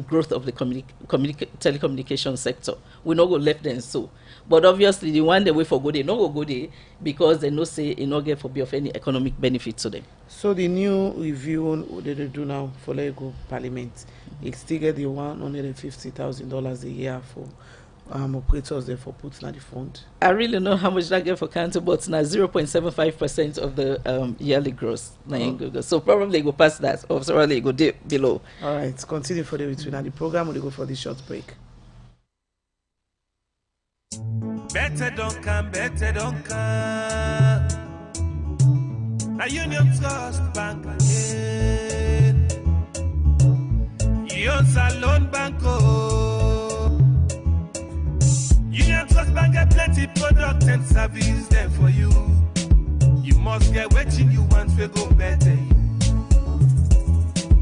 growth of the telecommunication sector. We not go left them so, but obviously the one they wait for go they not go there because they no say it not get for be of any economic benefit to them. So the new review on what they do now for Lego Parliament, it still get the $150,000 a year for operators there for putting at the fund. I really know how much that get for county, but now 0.75% of the yearly gross. So probably go past that, or probably go below. All right, continue for the between the program. We'll go for the short break. Better don't come. Now Union Trust Bank again. Union Salone Banco. Union Trust Bank get plenty product and service there for you. You must get what you want to go better.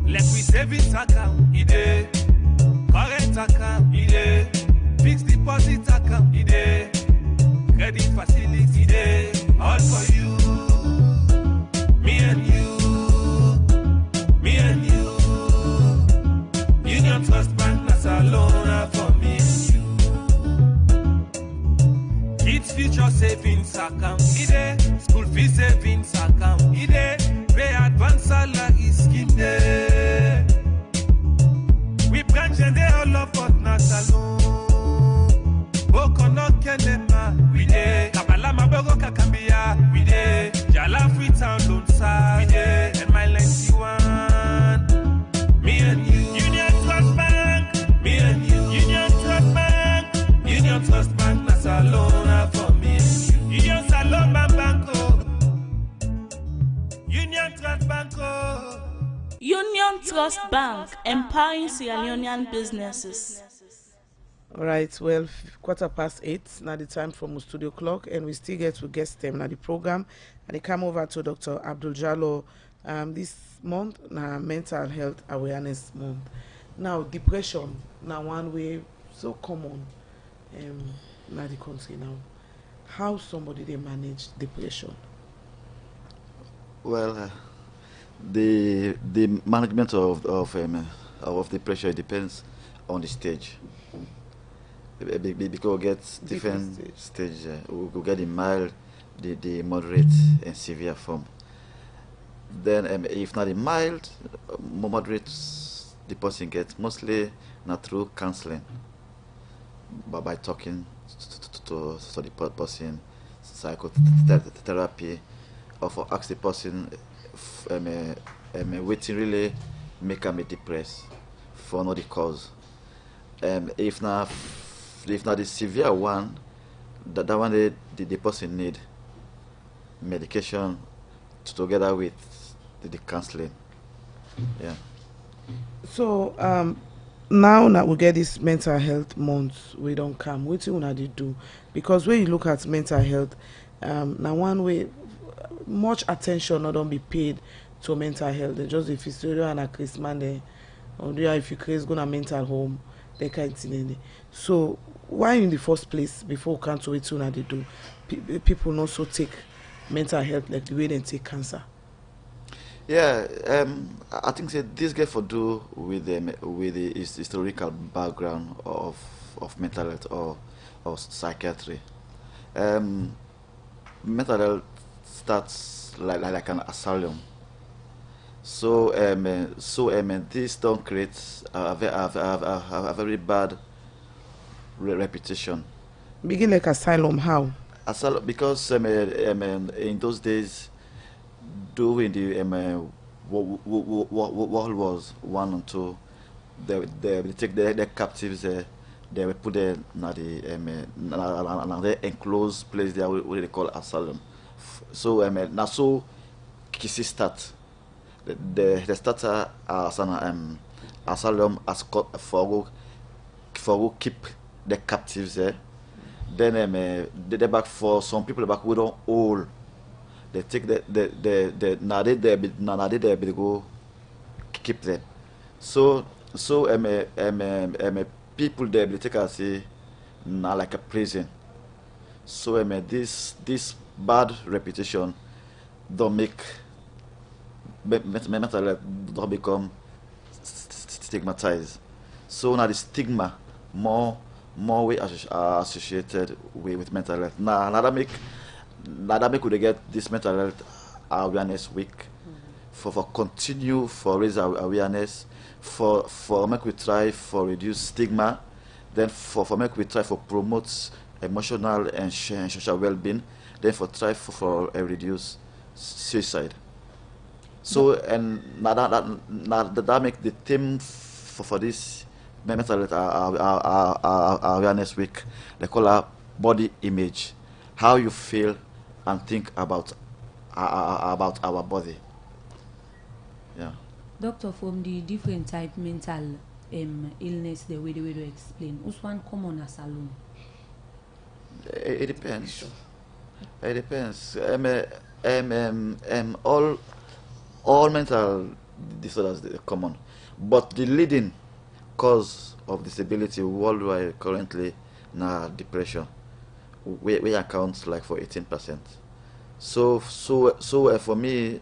Let me savings account, ide. Current account, ide. Fixed deposit account, ide. Credit facility, ide. All for you. Me and you. Union Trust Bank, that's a loan for me and you. Kids future savings account, ide. School fee savings account, ide. Pay advance salary scheme, ide. We branch and they all love but not alone. Bokono kenema, we ide. Kabala mabogo kakambia, we ide. Jala free town loan sa, we ide. And my 91, me and you. Union Trust Bank, me and you. Union Trust Bank, Union Trust Bank, that's a loan for me and you. Union Salone Banco, Union Trust Banco. Union Trust Bank, empowering Sierra Leonean businesses. All right, well, 8:15, now the time from the studio clock, and we still get to guest them now the program, and they come over to Dr. Abdul Jallo this month, now mental health awareness month. Now depression, now one way so common in the country now. How somebody they manage depression? Well, the management of depression depends on the stage. Because we get different stages. We get the mild, the moderate, and severe form. Then, if not the mild, moderate, the person gets mostly not through counseling, but by talking to the person, psychotherapy, or for ask the person, waiting really make them depressed for no the cause. If not the severe one, that one the person need medication together with the counseling. Yeah. So now that we get this mental health month, we don't come. What do you do? Because when you look at mental health, now one way much attention not don't be paid to mental health. They just if it's and a Christmas, or if you crazy go to mental home, they can't see any. So why in the first place before we can't wait to they do people not so take mental health like the way they take cancer? Yeah, I think this get for do with the historical background of mental health or psychiatry. Mental health starts like an asylum. So this don't create a very bad reputation. Begin like asylum, how? Asylum, because in those days, during the World Wars One and Two, they take the captives. They will put them in the enclosed place there, what they call asylum. So now so Kisi start. The starter as an asylum as for keep the captives there. Then they back for some people back we don't all. They take the now they go keep them. So people there they take us now like a prison. So this bad reputation don't make mental health don't become stigmatized. So now the stigma more we are associated with mental health. Now that make we get this mental health awareness week for continue for raise awareness for make we try for reduce stigma, then for make we try for promote emotional and social well-being, then for try for reduce suicide. So and now that make the theme for this mental health awareness week, they call it body image, how you feel and think about our body. Yeah. Doctor, from the different type mental illness, the way to explain, which one common as alone? It depends. It depends. All mental disorders are common, but the leading cause of disability worldwide currently now depression. We account like for 18%. So for me,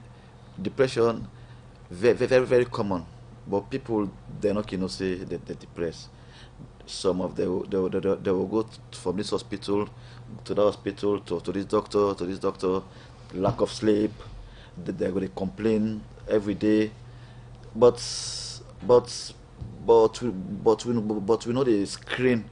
depression very common, but people they're not say they're depressed. Some of them they will go from this hospital to that hospital to this doctor, lack of sleep. They're going to complain every day, but we know the screen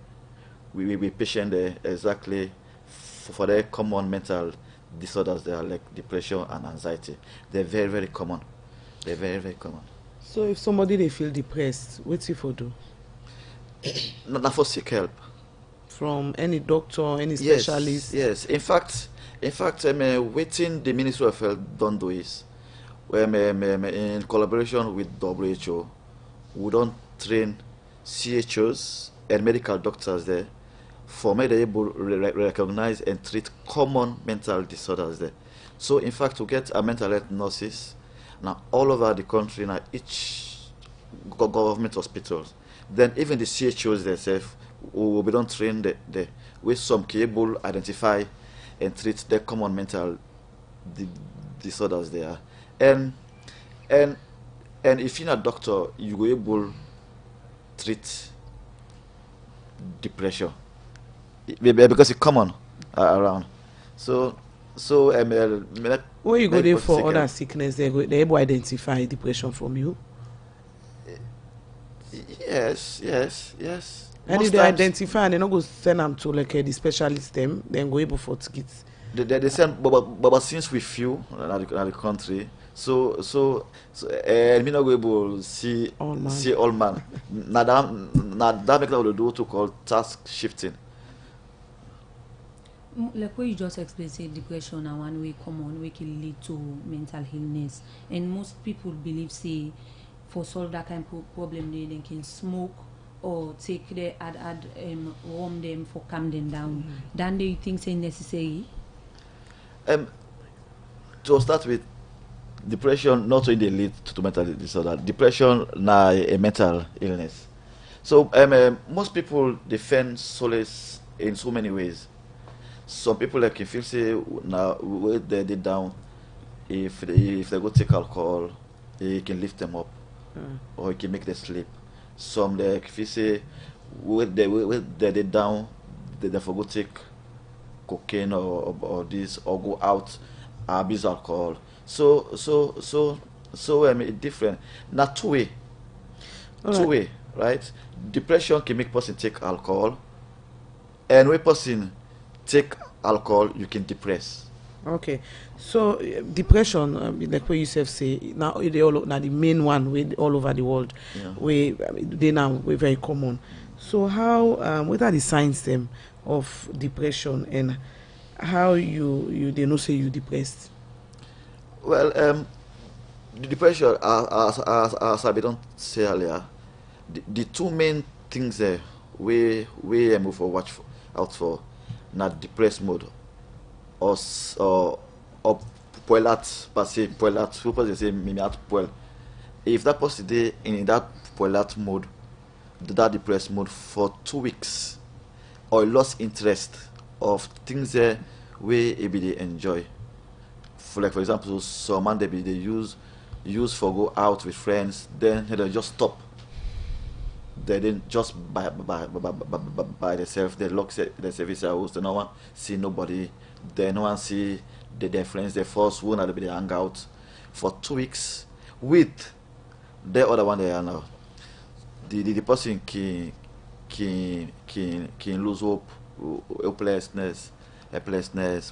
we patient there exactly for the common mental disorders. They are like depression and anxiety. They're very common. They're very common. So if somebody they feel depressed, what's it for do? Not for seek help from any doctor, any specialist. Yes. In fact, waiting the Ministry of Health don't do is, in collaboration with WHO, we don't train CHOs and medical doctors there for me they able to recognize and treat common mental disorders there. So in fact, to get a mental health nurses now all over the country, now each government hospitals, then even the CHOs themselves will be don't train the with some able identify and treat the common mental disorders there. And if you're a doctor, you will able treat depression because it's common around. So when you go there for other sickness, they able identify depression from you. Yes. And if they identify and they not go send them to like the specialist them, then go able for tickets. They send, but since we few in the country, so me not go able see all man. Now that make them do to call task shifting. Like what you just explained, say depression and one way common way can lead to mental illness, and most people believe say for solve that kind of problem they can smoke or take the add warm them for calm them down. Then do you think say necessary? To start with, depression not only lead to mental disorder. Depression now a mental illness. So most people defend solace in so many ways. Some people like if you say now they down, if they go take alcohol, it can lift them up, or it can make them sleep. Some like if you say they down, they for go take cocaine or this or go out abuse alcohol. So So it's different. Now two way, right? Depression can make person take alcohol, and when person take alcohol, you can depress. Okay, so depression, like what you say, now they all now the main one with all over the world, they now we're very common. So how what are the signs them of depression, and how you they know say you depressed? Well, the depression, as I don't say earlier, the two main things there we move for watch out for, not depressed mode or poilat passé poilat. People say me at poil. If that person is in that poilat mode, that depressed mode for 2 weeks, or lost interest of things there where they enjoy. For example, some man they use for go out with friends, then they just stop. They didn't just by themselves. They lock the service house. They no one see nobody. They no one see their friends. They force one and they hang out for 2 weeks with the other one they are now. The person can lose hope, helplessness,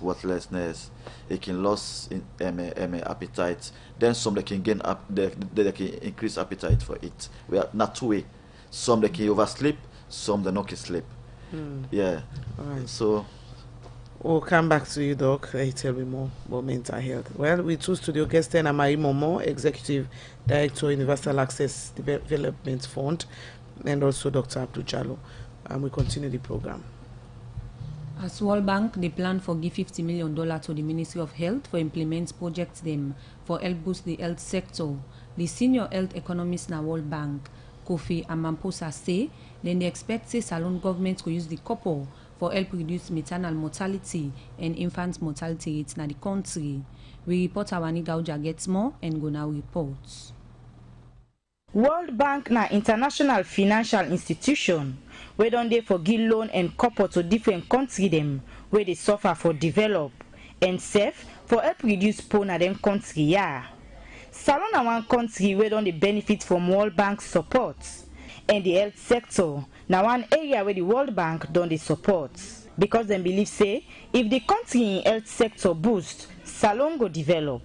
worthlessness. It can lose appetite. Then some they can gain up. They can increase appetite for it. We are not two way. Some they can oversleep. Some they not can sleep. Yeah. All right. So we'll come back to you, Doc. Tell me more about mental health. Well, with two studio guests, and Amari Momo, Executive Director, Universal Access Development Fund, and also Dr. Abdul Jallo. We continue the program. As World Bank, they plan for give $50 million to the Ministry of Health for implement projects them for help boost the health sector. The senior health economist na World Bank, Kofi Amamposa, say then they expect say Salone government will use the couple for help reduce maternal mortality and infant mortality rates in the country. We report Awani Gauja gets more and go now reports. World Bank na international financial institution where don dey for give loan and couple to different country them where they suffer for develop and safe for help reduce poor na them country. Yeah. Salone na one country where don dey benefit from World Bank support, and the health sector na one area where the World Bank don dey support because them believe say if the country in health sector boost, Salone go develop.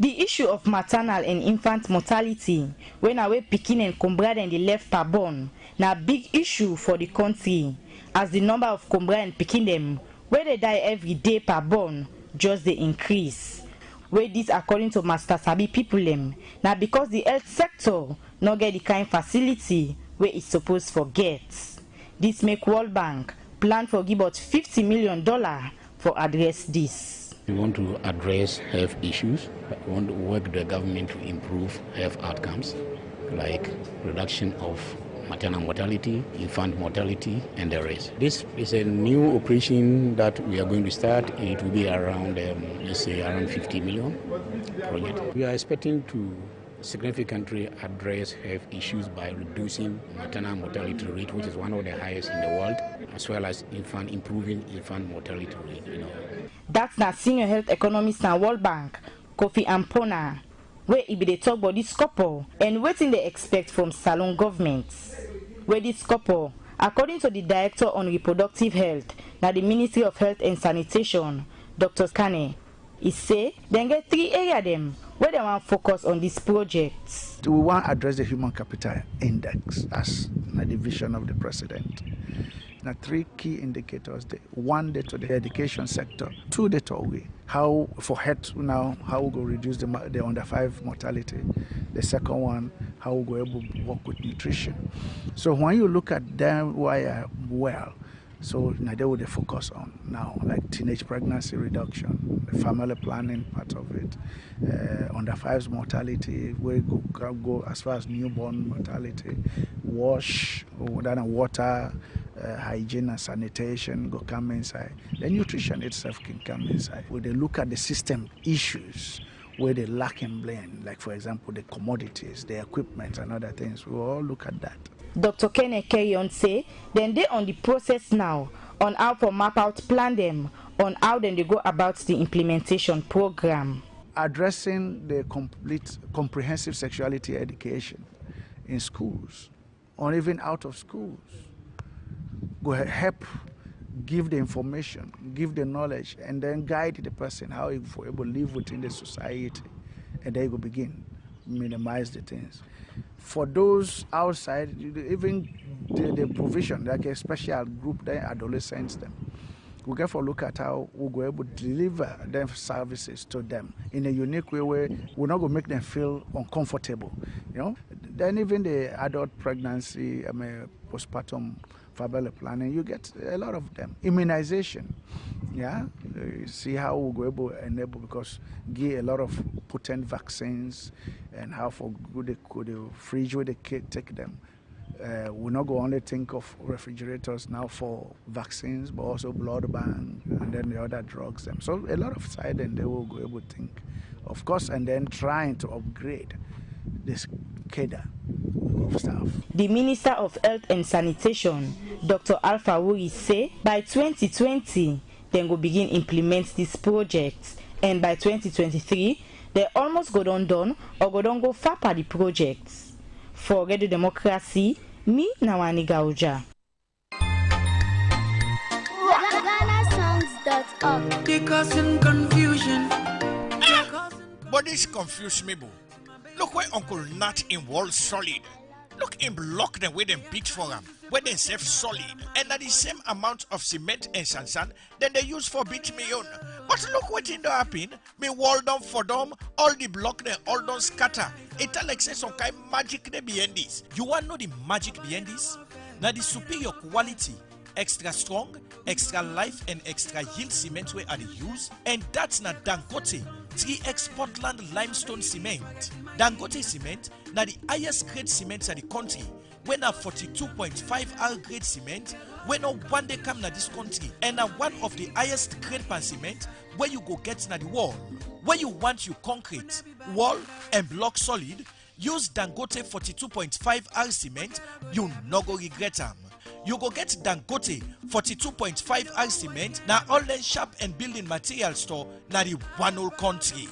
The issue of maternal and infant mortality when away pikin and combra and the left per born na big issue for the country, as the number of combra and pikin them where they die every day per born just they increase. Where this according to Master Sabi people them now because the health sector no get the kind facility where it's supposed for get. This make World Bank plan for give about $50 million for address this. We want to address health issues. We want to work with the government to improve health outcomes, like reduction of maternal mortality, infant mortality, and the rest. This is a new operation that we are going to start. It will be around, let's say, around 50 million project. We are expecting to significantly address health issues by reducing maternal mortality rate, which is one of the highest in the world, as well as improving infant mortality rate. That's not senior health economist and World Bank, Kofi Ampona, where he be they talk about this couple and what they expect from Salone government. Where this couple, according to the Director on Reproductive Health, now the Ministry of Health and Sanitation, Dr. Kane, he say they get 3 areas them where they want to focus on this project. We want to address the human capital index as the vision of the president. Now 3 key indicators. One, to the education sector. 2, to how for health now, how we go reduce the under 5 mortality. The second one, how we go able to work with nutrition. So when you look at them well, so now they would focus on now, like teenage pregnancy reduction, the family planning part of it, under 5's mortality, we go as far as newborn mortality, water, hygiene and sanitation go come inside. The nutrition itself can come inside. When they look at the system issues where they lack in blame, like for example the commodities, the equipment and other things, we will all look at that. Dr. Kenneth Keyon say then they on the process now on how to map out plan them on how then they go about the implementation program. addressing the comprehensive sexuality education in schools or even out of schools. Go help give the information, give the knowledge, and then guide the person how he will able to live within the society, and then you will begin minimize the things. For those outside, even the provision, like a special group, the adolescents, them, we get for look at how we go able to deliver them services to them in a unique way where we're not going to make them feel uncomfortable, you know. Then even the adult pregnancy, postpartum family planning, you get a lot of them. Immunization, yeah. See how we go able to enable, because give a lot of potent vaccines and how for good the fridge where they take them. We're not going to only think of refrigerators now for vaccines, but also blood bank and then the other drugs. So a lot of side and they will go able to think, of course, and then trying to upgrade this cadre of staff. The Minister of Health and Sanitation, Dr. Alpha Wuri, say by 2020, they will begin implement these projects, and by 2023, they almost go done or go far by the projects. For Radio Democracy, me Nawani Gauja. GhanaSongs.org. They causing confusion. But this confuse me, boo. Look where Uncle Nat in Wall Solid. Look him block them where them beat for him, where they save solid, and at the same amount of cement and sand then they use for beat me on. But look what in the happen, me wall down for them, all the block they all don't scatter. It like say some kind magic they behind this. You want to know the magic behind this? Now the superior quality, extra strong, extra life and extra yield cement where are the use, and that's not Dangote 3X Portland limestone cement. Dangote cement na the highest grade cement in the country. When a 42.5 R grade cement, when no one day come na this country, and one of the highest grade pan cement where you go get na the wall. Where you want you concrete, wall and block solid, use Dangote 42.5 R cement, you no go regret them. You go get Dangote 42.5 R cement na online shop and building material store na the one whole country.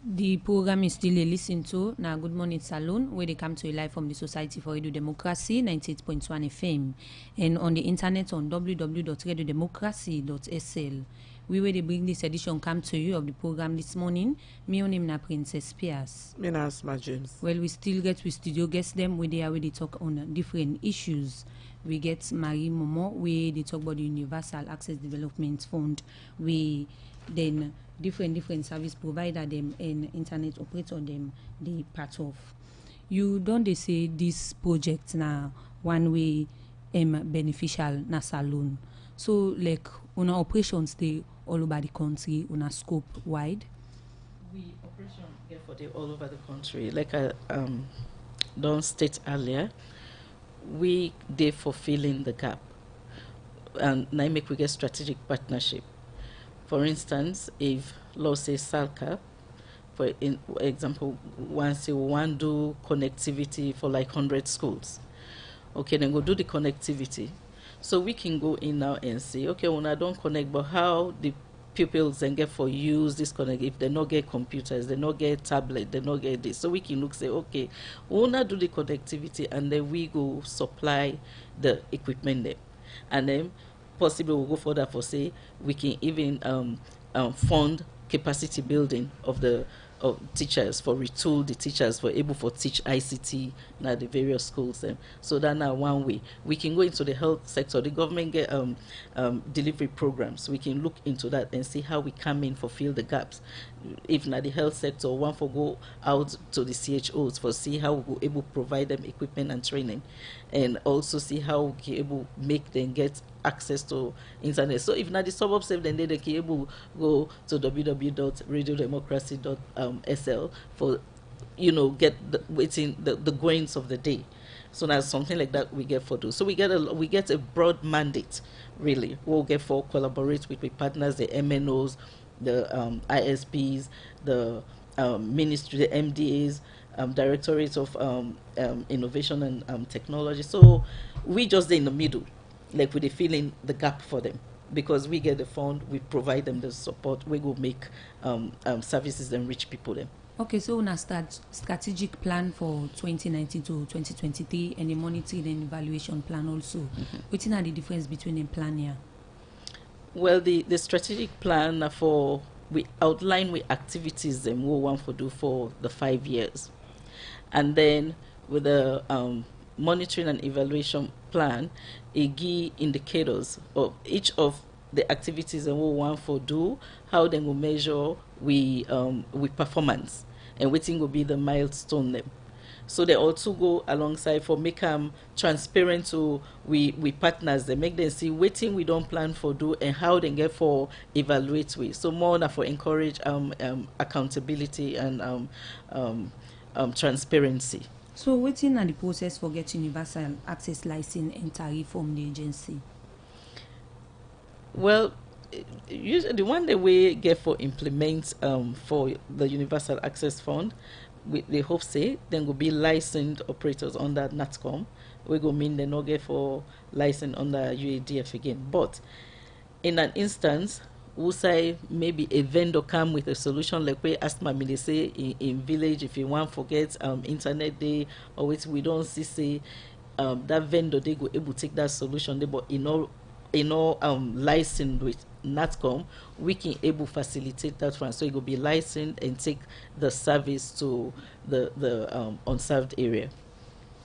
The program is still a listen to now Good Morning Salone, where they come to you live from the Society for Radio Democracy 98.1 FM and on the internet on www.radiodemocracy.sl. We where they bring this edition come to you of the program this morning. Me name na Princess Pias. Me na Asma James. Well, we still get with studio guests them where they talk on different issues. We get Marie Momo where they talk about the Universal Access Development Fund. We then different service provider them and internet operator them they part of. You don't they say this project now one way beneficial na salon. So like on our operations they all over the country on a scope wide. We operation get for the all over the country. Like I don't state earlier, we they fulfilling the gap. And now make we get strategic partnership. For instance, if law says SALCA, for example, once you want to do connectivity for like 100 schools, okay, then go do the connectivity. So we can go in now and say, okay, when I don't connect, but how the pupils then get for use this connect if they not get computers, they not get tablet, they not get this. So we can look say, okay, we wanna do the connectivity and then we go supply the equipment there. And then possibly we'll go further for say we can even fund capacity building of teachers, for retool the teachers for able for teach ICT now the various schools. So that now one way we can go into the health sector. The government get delivery programs. We can look into that and see how we come in fulfill the gaps. If not the health sector, one for go out to the CHOs for see how we will able provide them equipment and training, and also see how we can able make them get access to internet. So if not the suburbs, then they can able go to www.radiodemocracy.sl for get the goings of the day. So that's something like that we get for do. So we get a broad mandate really. We'll get for collaborate with partners, the MNOs, the ISPs, the ministry, the MDAs, Directorate of Innovation and Technology. So we just in the middle, like with the filling the gap for them, because we get the fund, we provide them the support, we go make services and reach people them. Okay, so on a strategic plan for 2019 to 2023 and the monitoring and evaluation plan also. What are the difference between the plan here? Well, the strategic plan for we outline with activities that we want to do for the 5 years. And then with the monitoring and evaluation plan, it gives indicators of each of the activities that we want to do, how they will measure we performance, and what will be the milestone them. So they also go alongside for make them transparent to we partners. They make them see what thing we don't plan for do and how they get for evaluate we. So more now for encourage accountability and transparency. So waiting at the process for getting universal access license and tariff from the agency? Well, usually the one that we get for implement for the Universal Access Fund, they hope say then will be licensed operators under NATCOM. We go mean they not get for license under UADF again. But in an instance, we say maybe a vendor come with a solution like we asked my they say in village, if you want forget internet day or which we don't see that vendor they go able to take that solution they, but in all licensed with NATCOM, we can able facilitate that one, so it will be licensed and take the service to the unserved area.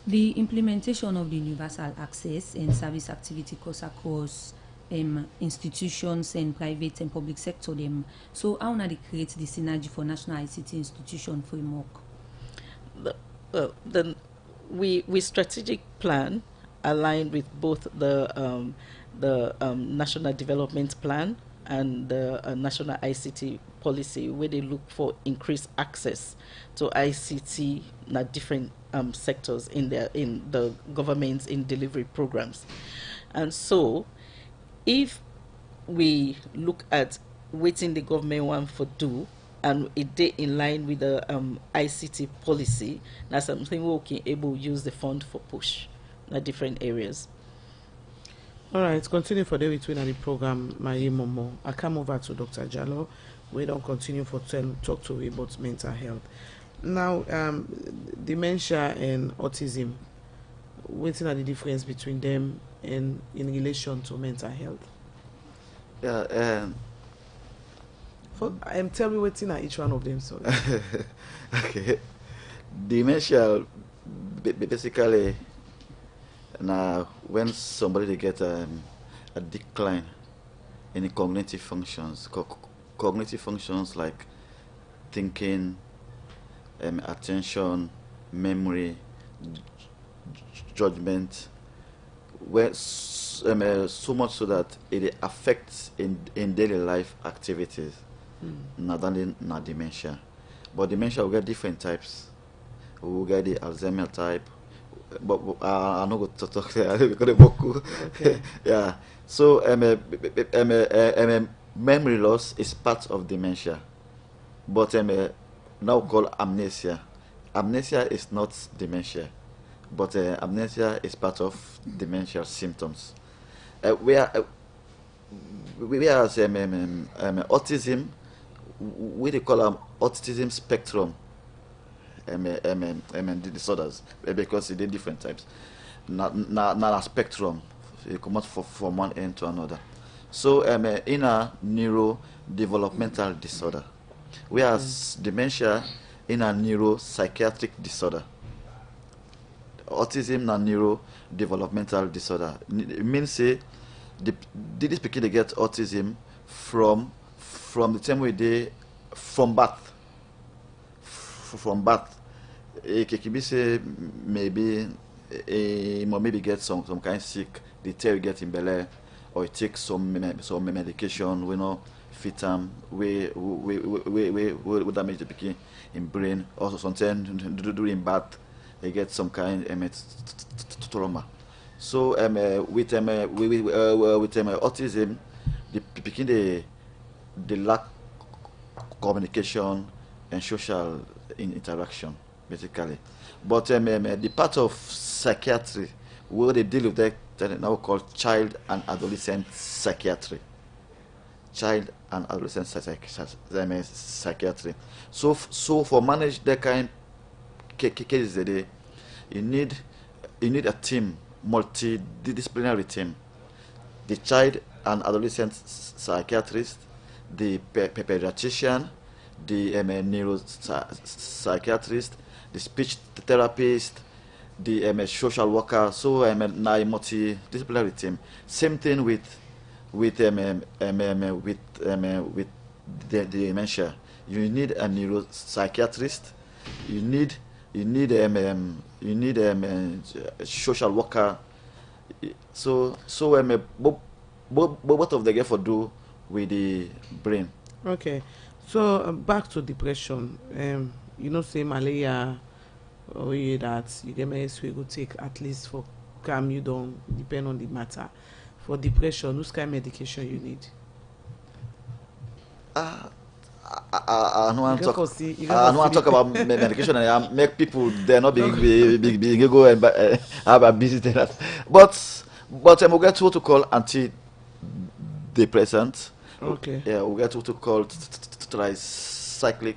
The implementation of the universal access and service activity goes across institutions and private and public sector them. So how do they create the synergy for national ICT institution framework? We strategic plan aligned with both the National Development Plan and the National ICT Policy, where they look for increased access to ICT in different sectors in the government's in delivery programs. And so if we look at what the government want to do and it did in line with the ICT policy, that's something we can able to use the fund for push in different areas. All right, continue for the between the program, my Momo. I come over to Dr. Jallo. We don't continue for talk to you about mental health. Now, dementia and autism, what are the difference between them and in relation to mental health? Yeah. Tell me what's in each one of them. Sorry. Okay. Dementia, basically, now when somebody get a decline in the cognitive functions, cognitive functions like thinking, attention, memory, judgment, where so much so that it affects in daily life activities, not only not dementia. But dementia will get different types. We will get the Alzheimer type, but I'm not going to talk there because okay. Yeah. So memory loss is part of dementia, but now called amnesia. Amnesia is not dementia, but amnesia is part of dementia symptoms. Whereas autism, we call them autism spectrum disorders, because it is different types. Not a spectrum. It comes from one end to another. So in a neurodevelopmental disorder, whereas dementia in a neuropsychiatric disorder. Autism na neurodevelopmental disorder. It means say this people they get autism from the time we they from birth. From birth. It can be say maybe maybe get some kind of sick. The tail you get in belly, or you take some medication. We know fit we damage the pikin in brain. Also sometimes during birth they get some kind of trauma. So with autism, the pikin they lack communication and social interaction. basically. But the part of psychiatry where they deal with that now called child and adolescent psychiatry. Child and adolescent psychiatry. So for manage that kind cases today, you need a team, multidisciplinary team. The child and adolescent psychiatrist, the pediatrician, the neuropsychiatrist, the speech therapist, the social worker. So now a multidisciplinary team. Same thing with the dementia. You need a neuropsychiatrist. You need a social worker. So both of them get for do with the brain. Okay, so back to depression. You know, say malaria or that you get medicine we go take at least for calm you down, depend on the matter. For depression, which kind of medication you need? I don't want to talk about medication and make people they're not big go and have a busy day. But we get what to call antidepressant. Okay. Yeah, we get what to call tricyclic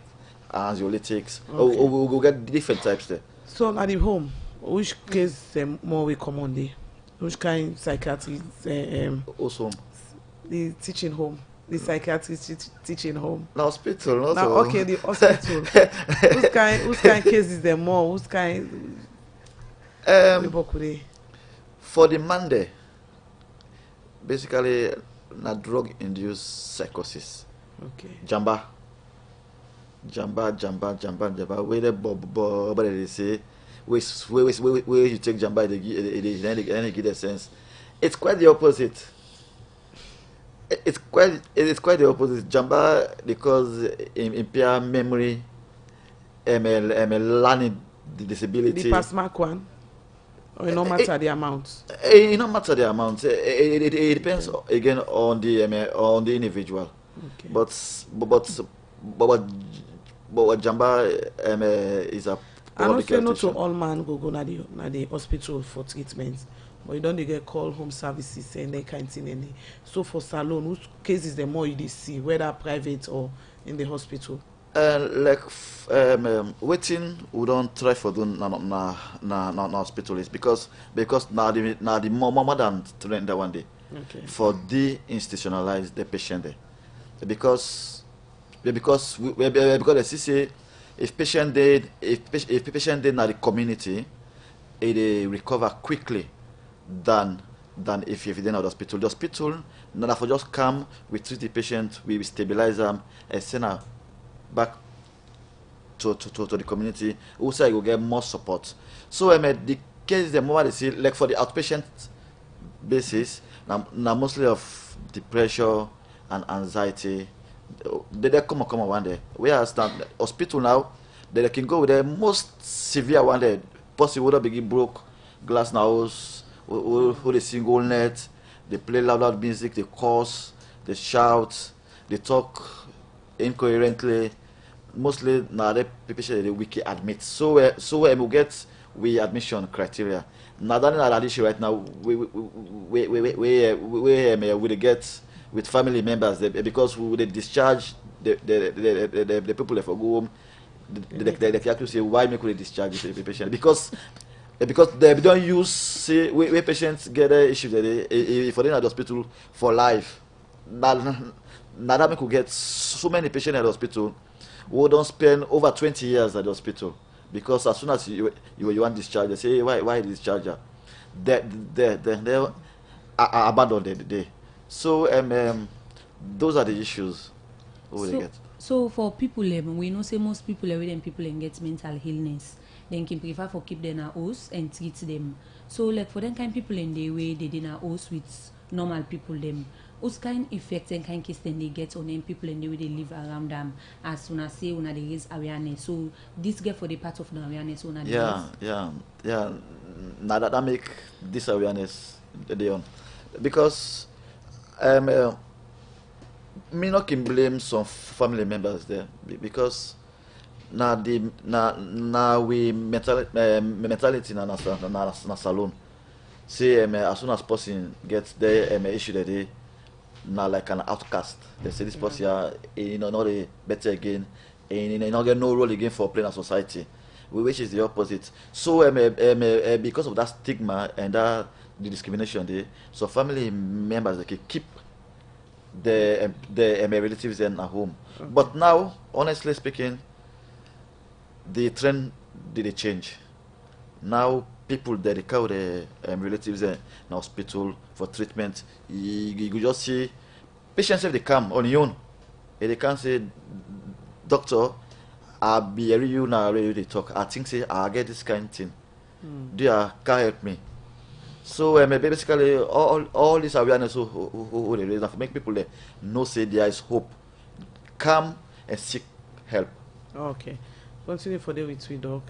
anxiolytics. Okay. We get different types there. So at the home, which case more we commonly? Which kind psychiatrist? Also, the teaching home. The psychiatrist teaching home. The hospital, now, okay, the hospital. whose kind cases there more? Whose kind? For the Monday, basically, na drug-induced psychosis. Okay. Jamba. Where they say, where you take jamba, they give the sense. It's quite the opposite. It's quite the opposite. Jamba because impair memory, learning disability. The pass mark one, or it no matter the amount. It no matter the amount. It depends again on the individual. Okay. But jamba is a. I don't say no to all man go na the hospital for treatment. But you don't get call home services and that kind of thing. So for salon, which cases the more you see, whether private or in the hospital? Waiting we don't try for do na hospital is because now the more than 200 one day. Okay. For de-institutionalize the patient there. Because they say if patient dead in the community, it recover quickly than if you're in the hospital. The hospital, now for just come, we treat the patient, we stabilize them, and send her back to the community. Also, you will get more support. So the case the more they see, like for the outpatient basis, now mostly of depression and anxiety. They come one day. We understand hospital now, they can go with the most severe one day. Possibly would begin broke glass now, who the single net, they play loud music, they curse, they shout, they talk incoherently. Mostly now the patient they wiki admit. So we get admission criteria. Now that in addition right now we get with family members because we discharge the people that for go home. They can actually say why make we discharge the patient because they don't use say where patients get a issue if for in the hospital for life. Now that make we get so many patients at the hospital who don't spend over 20 years at the hospital because as soon as you want discharge, they say why discharge her? They abandon the day. So those are the issues they get. So for people, we know say most people when people get mental illness, they can prefer for keep them at house and treat them. So like for them kind people in the way they in a house with normal people them, what kind effects and kind case then they get on them people in the way they live around them as soon as say when they raise awareness. So this get for the part of the awareness when yeah. Now that make this awareness they on because me not can blame some family members there because we mentality na salon. Say as soon as person gets the issue that they now like an outcast. They say this person not a better again, and not get no role again for playing in society, which is the opposite. So because of that stigma and the discrimination there, so family members they can keep the relatives then at home. Okay. But now, honestly speaking, the trend did change. Now people that they call the relatives in the hospital for treatment. You just see patients if they come on your own, and they can't say, doctor, I'll be you now ready to talk. I think say I get this kind of thing. Do you can help me? So basically all this awareness who they raise to make people know say there is hope. Come and seek help. Okay. Continue for the with we doc.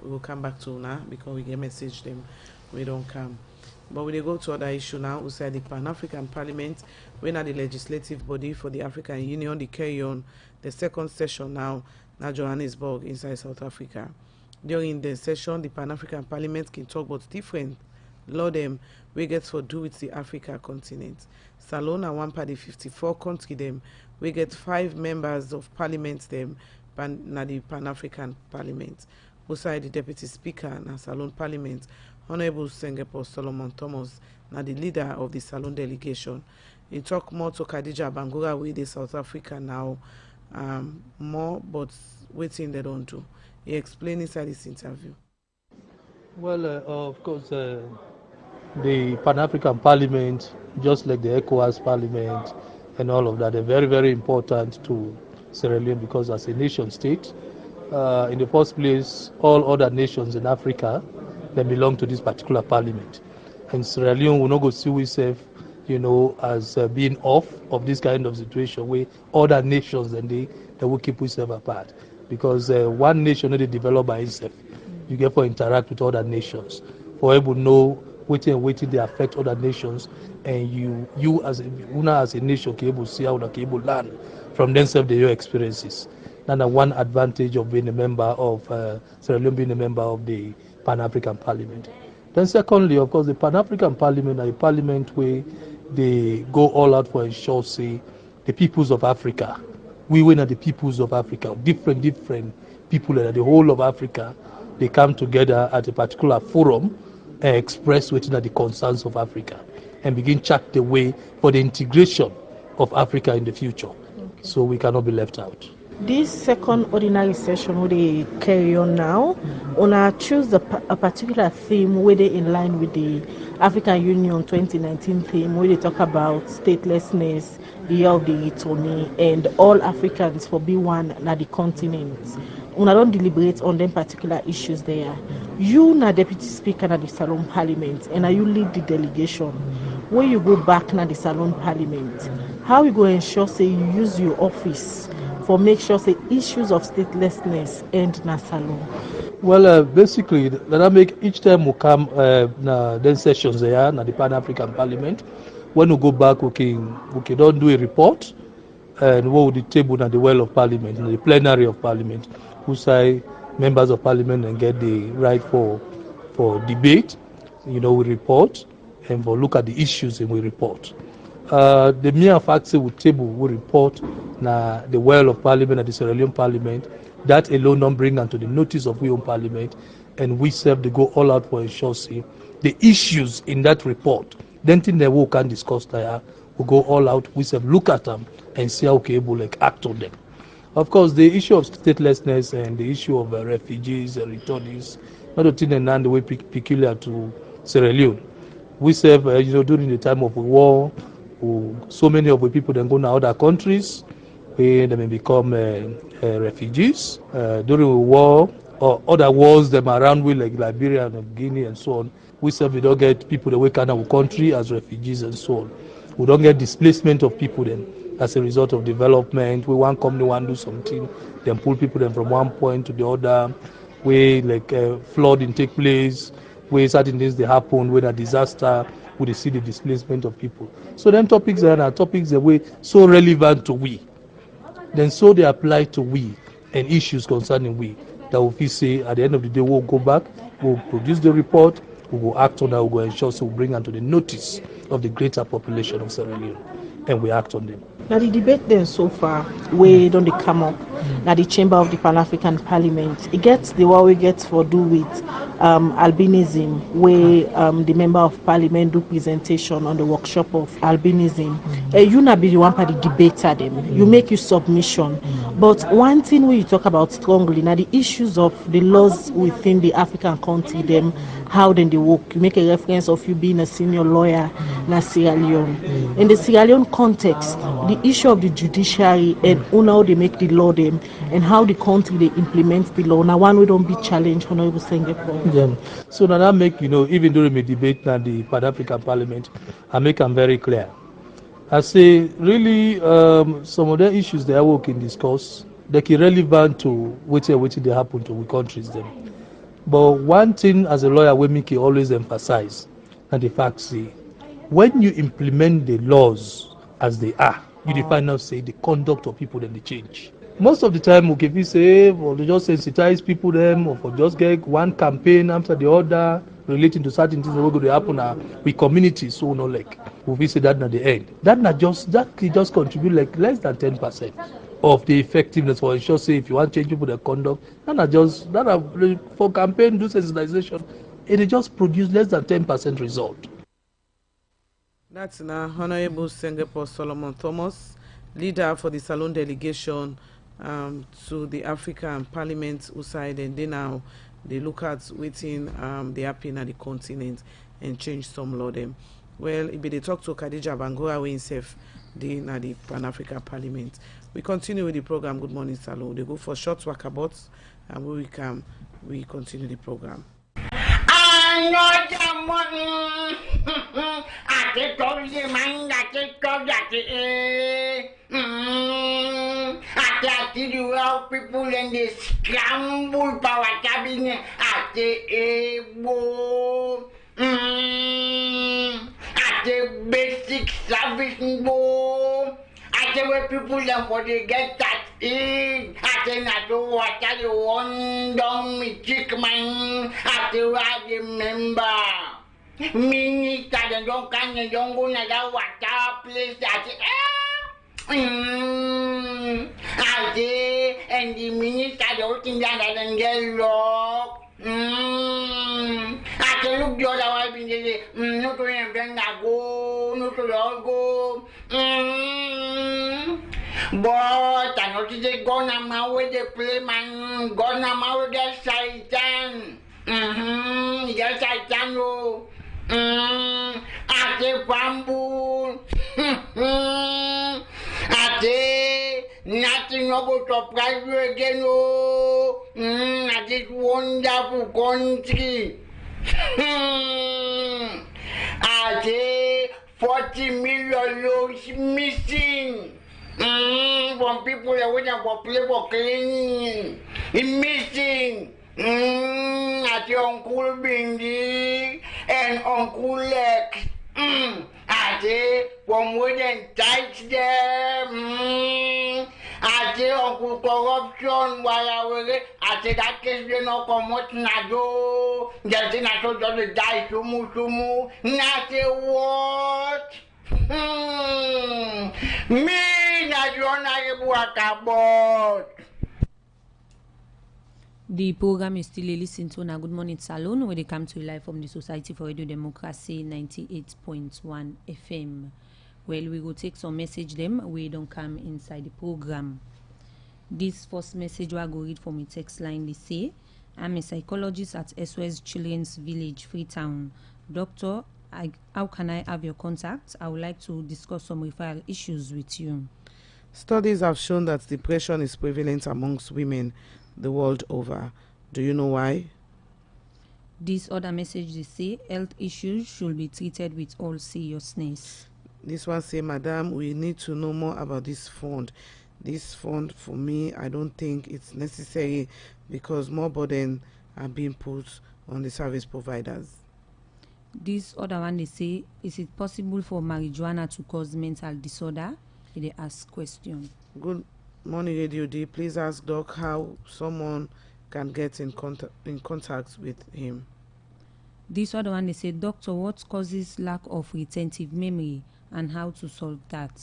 We will come back to now because we get message them. We don't come. But we go to other issue now. We say the Pan-African Parliament, when are the legislative body for the African Union, they carry on the second session now Johannesburg inside South Africa. During the session, the Pan-African Parliament can talk about different law them we get for do with the Africa continent. Salone and one party 54 country them we get 5 members of parliament them na the Pan-African Parliament. Beside the Deputy Speaker na Salone Parliament, Honorable Sengepo Solomon Thomas na the leader of the Salone delegation. He talk more to Khadija Bangura with the South Africa now more, but waiting they don't do. He explained inside this interview. Well, of course, the Pan-African Parliament, just like the ECOWAS Parliament and all of that, are very, very important to Sierra Leone because as a nation state, in the first place, all other nations in Africa, they belong to this particular parliament. And Sierra Leone will not go see itself, as being off of this kind of situation where other nations and they will keep itself apart. Because one nation not developed by itself. You get to interact with other nations. For able to know waiting they affect other nations, and you as a nation can able to see how they can able to learn from themselves their experiences. That's one advantage of being a member of Sierra Leone being a member of the Pan-African Parliament. Then secondly, of course, the Pan-African Parliament are a parliament where they go all out for ensure say the peoples of Africa. We win at the peoples of Africa, different people at the whole of Africa. They come together at a particular forum and express within the concerns of Africa and begin chart the way for the integration of Africa in the future. Okay. So we cannot be left out. This second ordinary session where they carry on now, I choose a particular theme where they in line with the African Union 2019 theme where they talk about statelessness, the year of the Itoni, and all Africans for be one at the continent. I don't deliberate on them particular issues there. You na Deputy Speaker na the Salone Parliament and you lead the delegation. When you go back na the Salone Parliament, how you go ensure say you use your office for make sure say issues of statelessness end na Salone? Well, basically, that I make each time we come na then sessions there na the Pan-African Parliament. When we go back, we can don't do a report and what would the table na the well of Parliament, na the plenary of Parliament, who say members of Parliament and get the right for debate. We report and for look at the issues and we report. The mere fact say we table, we report na the well of Parliament at the Sierra Leone Parliament, that alone don't bring unto the notice of we own Parliament, and we serve to go all out for ensure say the issues in that report, then thing that we can discuss there, we go all out, we serve look at them and see how we able act on them. Of course, the issue of statelessness and the issue of refugees and returnees, not a thing and the way peculiar to Sierra Leone. We serve, during the time of war, so many of the people then go to other countries where they may become refugees. During the war or other wars them around with like Liberia and Guinea and so on, we serve, we don't get people that work in our country as refugees and so on. We don't get displacement of people then as a result of development. We want company want to do something, then pull people then from one point to the other, where flooding take place, where certain things they happen, when a disaster, where they see the displacement of people. So them topics are topics that were so relevant to we. Then so they apply to we. and issues concerning we that we say at the end of the day we'll go back, we'll produce the report, we will act on that, we will ensure so we bring onto the notice of the greater population of Sierra Leone, and we act on them. Now the debate then so far, where don't they come up? Now the chamber of the Pan-African Parliament, it gets the what we get for do with albinism, where the member of parliament do presentation on the workshop of albinism. You not be the one party debater them. You make your submission. But one thing we talk about strongly now the issues of the laws within the African country, them how then they work. You make a reference of you being a senior lawyer in Sierra Leone. In the Sierra Leone context, the issue of the judiciary and how they make the law them and how the country they implement the law. Now one we don't be challenged, Honorable Singapore. Yeah. So now I make, even during my debate at the Pan-African Parliament, I make them very clear. I say really some of the issues they are working discuss, they're irrelevant to what they happen to we countries them. But one thing as a lawyer we make always emphasize, and the fact say, when you implement the laws as they are, you define now say the conduct of people then they change. Most of the time, okay, we say, well, they just sensitize people them, or for just get one campaign after the other relating to certain things that will go to happen with communities, so no like we say that at the end. That just contribute like less than 10% of the effectiveness for ensure say if you want to change people their conduct, for campaign do sensitization, it just produce less than 10% result. That's now Honorable Singapore Solomon Thomas, leader for the Salone delegation to the African Parliament outside, and they now they look at waiting they happen at the continent and change some law them. Well, if they talk to Khadija Bangura we himself they na the Pan-African Parliament. We continue with the program Good Morning Salone. They go for short walkabouts and when we come we continue the program. Another morning, I take all the man, I take all that. I see the well people and they scramble power cabinet at the able. At the basic service bowl. I say where people them for they get that in. I say not to what I want down me chick man. I say I remember. Minister they don't come they don't go na that water place. I say I say and the minister they all think that I don't get locked. I can look the other way in the no to him then I go, no to all go. But I know they gonna my way they play man, gonna my way that Satan. Yes Satan no. I say bamboo. I say nothing no go surprise you again no. At this wonderful country. I say 40 million loads missing. From people that wait for play for cleaning. Missing. At your Uncle Bindi and Uncle Lex. I say from where they touch them. I say Uncle Corruption while I was I say that case they not come out Nado. Just in I told you die sumu. Not say what? Me not you not work about. The program is still listening to na Good Morning Salone, where they come to you live from the Society for Radio Democracy 98.1 FM. Well, we will take some message them. We don't come inside the program. This first message I go read from a text line. They say, I'm a psychologist at SOS Children's Village, Freetown. Doctor, how can I have your contact? I would like to discuss some referral issues with you. Studies have shown that depression is prevalent amongst women the world over. Do you know why? This other message they say health issues should be treated with all seriousness. This one say, Madam, we need to know more about this fund. This fund for me, I don't think it's necessary because more burden are being put on the service providers. This other one they say, is it possible for marijuana to cause mental disorder? They ask question. Good Morning Radio D, please ask Doc how someone can get in contact with him. This other one, they say, Doctor, what causes lack of retentive memory and how to solve that?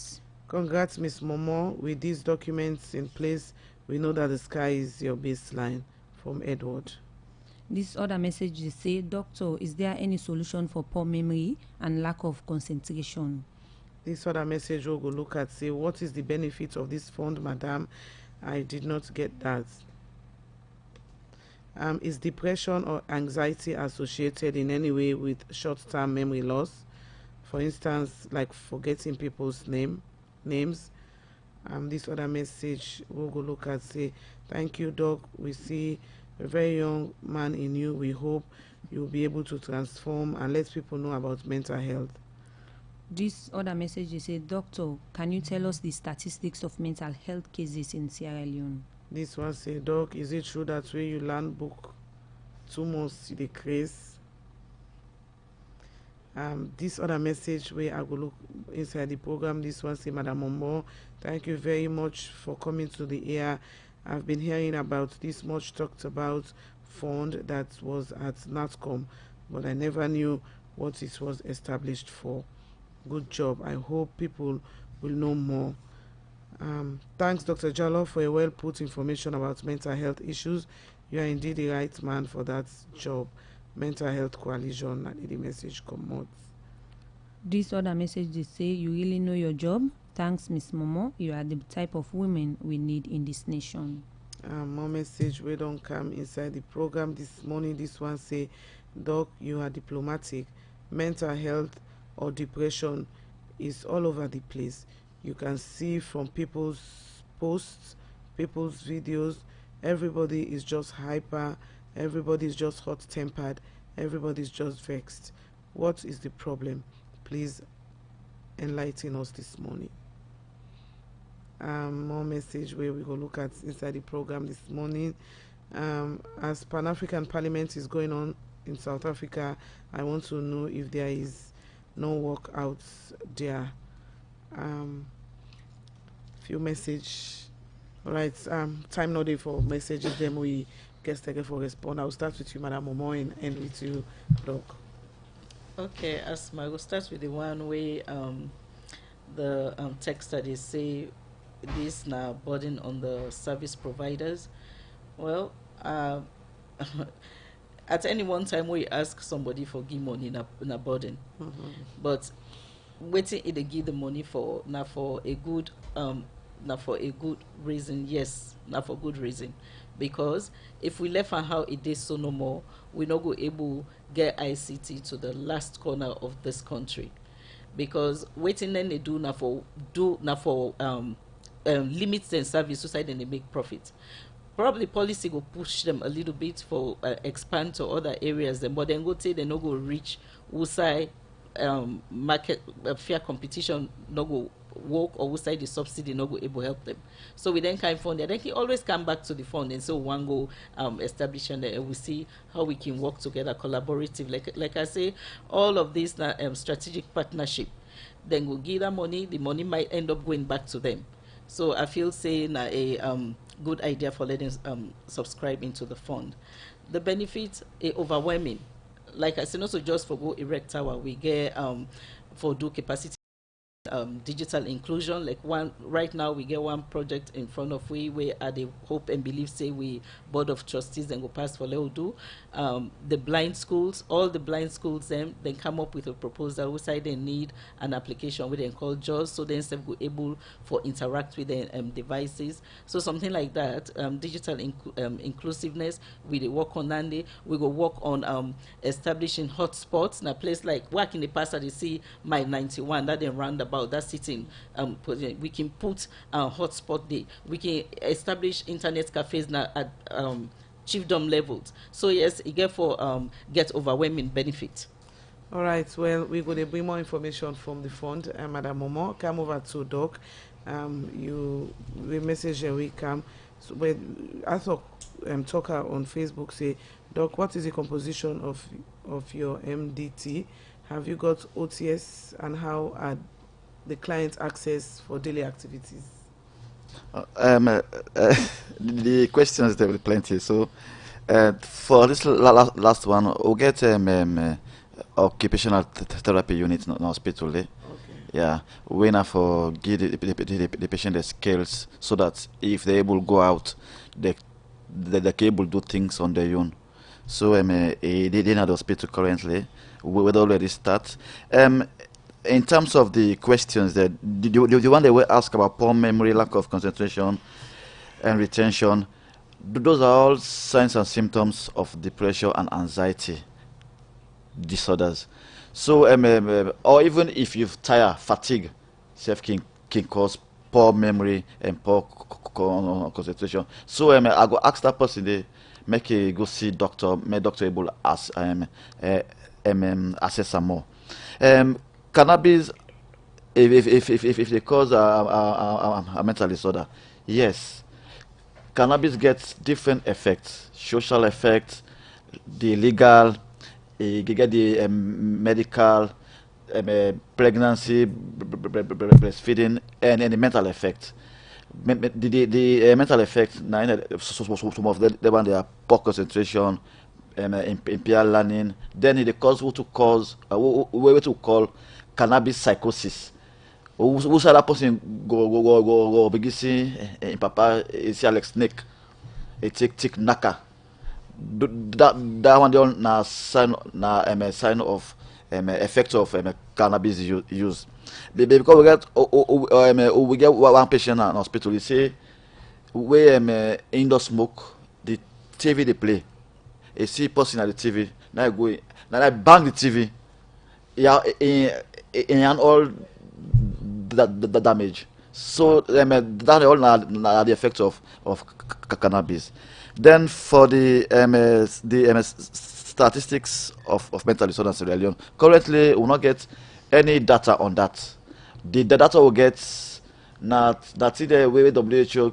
Congrats, Miss Momo. With these documents in place, we know that the sky is your baseline. From Edward. This other message, they say, Doctor, is there any solution for poor memory and lack of concentration? This other message we'll go look at, say, what is the benefit of this fund, madam? I did not get that. Is depression or anxiety associated in any way with short-term memory loss? For instance, like forgetting people's names. This other message we'll go look at, say, thank you, Doc. We see a very young man in you. We hope you'll be able to transform and let people know about mental health. This other message, they say, Doctor, can you tell us the statistics of mental health cases in Sierra Leone? This one say, Doc, is it true that when you learn book 2 months the craze? This other message where I go look inside the program, this one say, Madam Momo, thank you very much for coming to the air. I've been hearing about this much talked about fund that was at NATCOM, but I never knew what it was established for. Good job. I hope people will know more. Thanks, Dr. Jallo, for a well-put information about mental health issues. You are indeed the right man for that job. Mental Health Coalition, and the message come out. This other message, they say, you really know your job. Thanks, Miss Momo. You are the type of women we need in this nation. More message we don't come inside the program this morning. This one say, Doc, you are diplomatic. Mental health or depression is all over the place. You can see from people's posts, people's videos, everybody is just hyper, everybody is just hot-tempered, everybody is just vexed. What is the problem? Please enlighten us this morning. More message where we go look at inside the program this morning. As Pan-African Parliament is going on in South Africa, I want to know if there is no work out there. Few message. All right, time not there for messages. Then we get taken for respond. I'll start with you, Madam Momo, and end with you, Doc. Okay, Asma, I will start with the one where the text that they say this now burden on the service providers. Well, at any one time we ask somebody for give money in a burden, but waiting it they give the money for now for a good reason. Yes, not for good reason, because if we left and how it is so no more, we not go able get ICT to the last corner of this country, because waiting then they do now for limits and service society and they make profit. Probably policy will push them a little bit for expand to other areas, then but then go say they no go reach Usai market fair competition no go work, or Usai the subsidy no go able help them. So we then kind of fund there. Then he always come back to the fund, and so one go establish and we see how we can work together collaborative. Like I say, all of this strategic partnership. Then we'll give them money. The money might end up going back to them. So I feel saying a good idea for letting subscribe into the fund. The benefits are overwhelming. Like I said, not so just for go erect tower, we get for do capacity digital inclusion. Like one right now we get one project in front of we at the hope and believe say we board of trustees and go pass for let do the blind schools, all the blind schools then come up with a proposal which side they need an application we then call JAWS, so then go able for interact with the devices. So something like that, digital inclusiveness we dey work on Nande. We go work on establishing hotspots. Now place like work in the past I see my 91 that then roundabout that sitting we can put hotspot there. We can establish internet cafes now at chiefdom levels. So yes, it get for get overwhelming benefit. All right, well, we're going to bring more information from the fund. Madam Momo, come over to Doc. You we message and we come. So, but I thought talker on Facebook say, Doc, what is the composition of your MDT? Have you got OTS, and how are the client access for daily activities? The questions there will be plenty. So for this last one, we'll get occupational therapy unit in hospital. Okay. Yeah, we now for give the patient the skills so that if they're able to go out, they can able to do things on their own. So they in the hospital currently. We would already start. In terms of the questions, that the one they were asked about poor memory, lack of concentration, and retention, those are all signs and symptoms of depression and anxiety disorders. So, or even if you've tired, fatigue, self can cause poor memory and poor concentration. So, I go ask that person, they make a go see doctor, make doctor able as assess some more. Cannabis, if they cause a mental disorder, yes, cannabis gets different effects, social effects, the legal, you get the medical, pregnancy, breastfeeding, and the mental effect. The mental effect, some of them they are poor concentration, impaired learning. Then it cause what to call cannabis psychosis. Who said that person go begin see in papa see Alex snake, a tick naka. That one don't na sign sign of effect of cannabis use. Because we get one patient in hospital. He say we indoor smoke, the TV they play. You see person at the TV. Now I go now I bang the TV. Yeah, in all the damage. So that all na the effect of cannabis. Then for the statistics of mental disorder in Sierra Leone, currently we will not get any data on that. The data we get that's the way WHO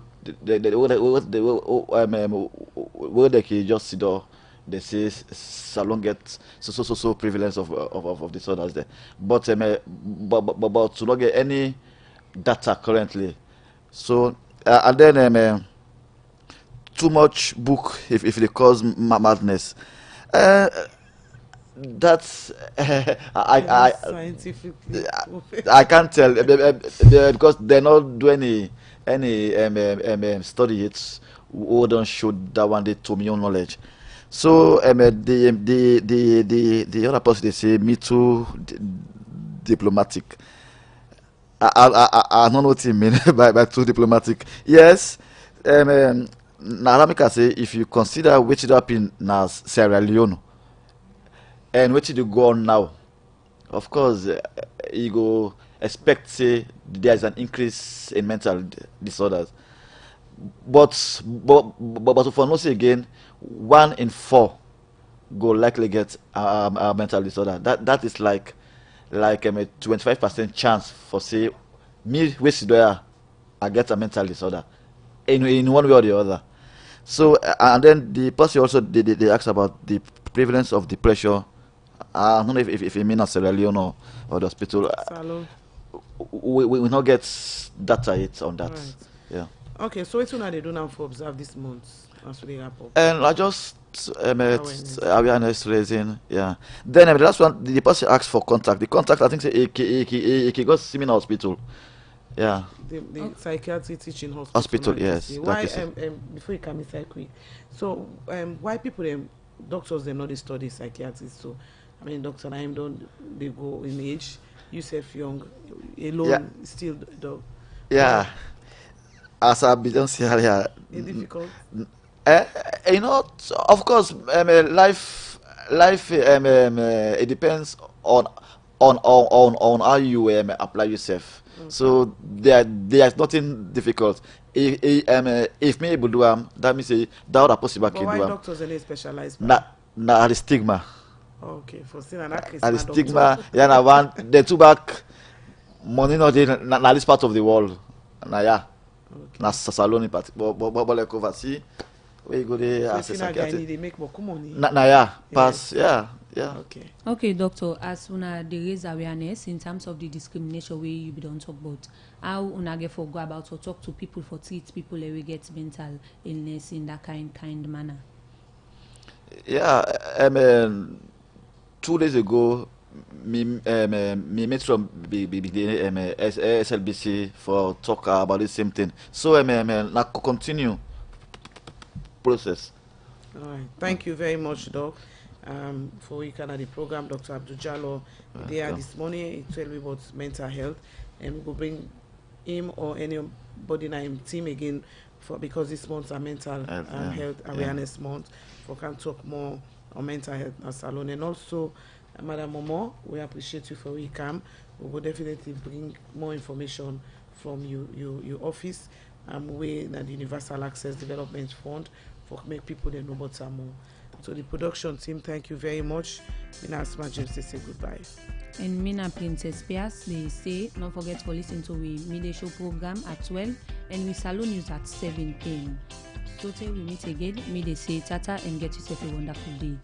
where they can just sit down. They say Salone get so prevalence of disorders there, but to not get any data currently. So and then too much book if they cause madness. That's scientifically. I can't tell because they not do any study it who don't show that one they to me own knowledge. So the other person they say me too diplomatic. I don't know what you mean by too diplomatic. Yes, now I say if you consider which happened in Sierra Leone and which you go on now, of course you go expect say there is an increase in mental disorders. But for no say again, 1 in 4 go likely get a mental disorder. That is like a 25% chance for say me where I get a mental disorder in one way or the other. So and then the person also they asked about the prevalence of depression. I don't know if you mean a Sierra Leone or the hospital. We not get data yet on that. Right. Yeah. Okay, so what's what they do now for observe this month as we wrap up? And I just awareness raising, yeah. Then the last one, the person asked for contact. The contact I think say he got similar hospital. Yeah. The psychiatry teaching hospital. Yes. Why before you come inside quick. So why people doctors they not study psychiatry? So I mean Dr. Naim don't they go in age, Yusuf Young alone still dog. Yeah. As I don't see earlier. Difficult. You know, of course, life. It depends on how you apply yourself. Okay. So there's nothing difficult. If me able do that means that other possible can do. Why doctors only specialize? Na the stigma. Okay, for seeing an actress. The stigma. Yeah, na one. They took back money not in na this part of the world. Na yeah. Okay. Na Salone in particular, but like overseas, where you go there as a psychiatrist. They make more money. Yeah, pass, yeah. Yeah. Okay, doctor, as una dey raise awareness in terms of the discrimination wey you be don talk about, how una get for go about or talk to people for treat people wey get mental illness in that kind manner? Yeah, 2 days ago, me met from the SLBC for talk about the same thing. So na continue process. All right. Thank you very much, Doc. For we can the program, Dr. Abdul Jallo, there this morning, he tell me about mental health, and we will bring him or anybody in our team again because this month is mental health awareness month. We can talk more on mental health in Salone. And also, Madam Momo, we appreciate you for we come. We will definitely bring more information from your office. We the Universal Access Development Fund for make people they know about some more. So the production team, thank you very much. Mina Asma James, they say goodbye. And Mina Princess Pias, they say, don't forget to listen to we midday show program at 12 and we Salone news at 7 p.m. So till we meet again, may they say tata and get yourself a wonderful day.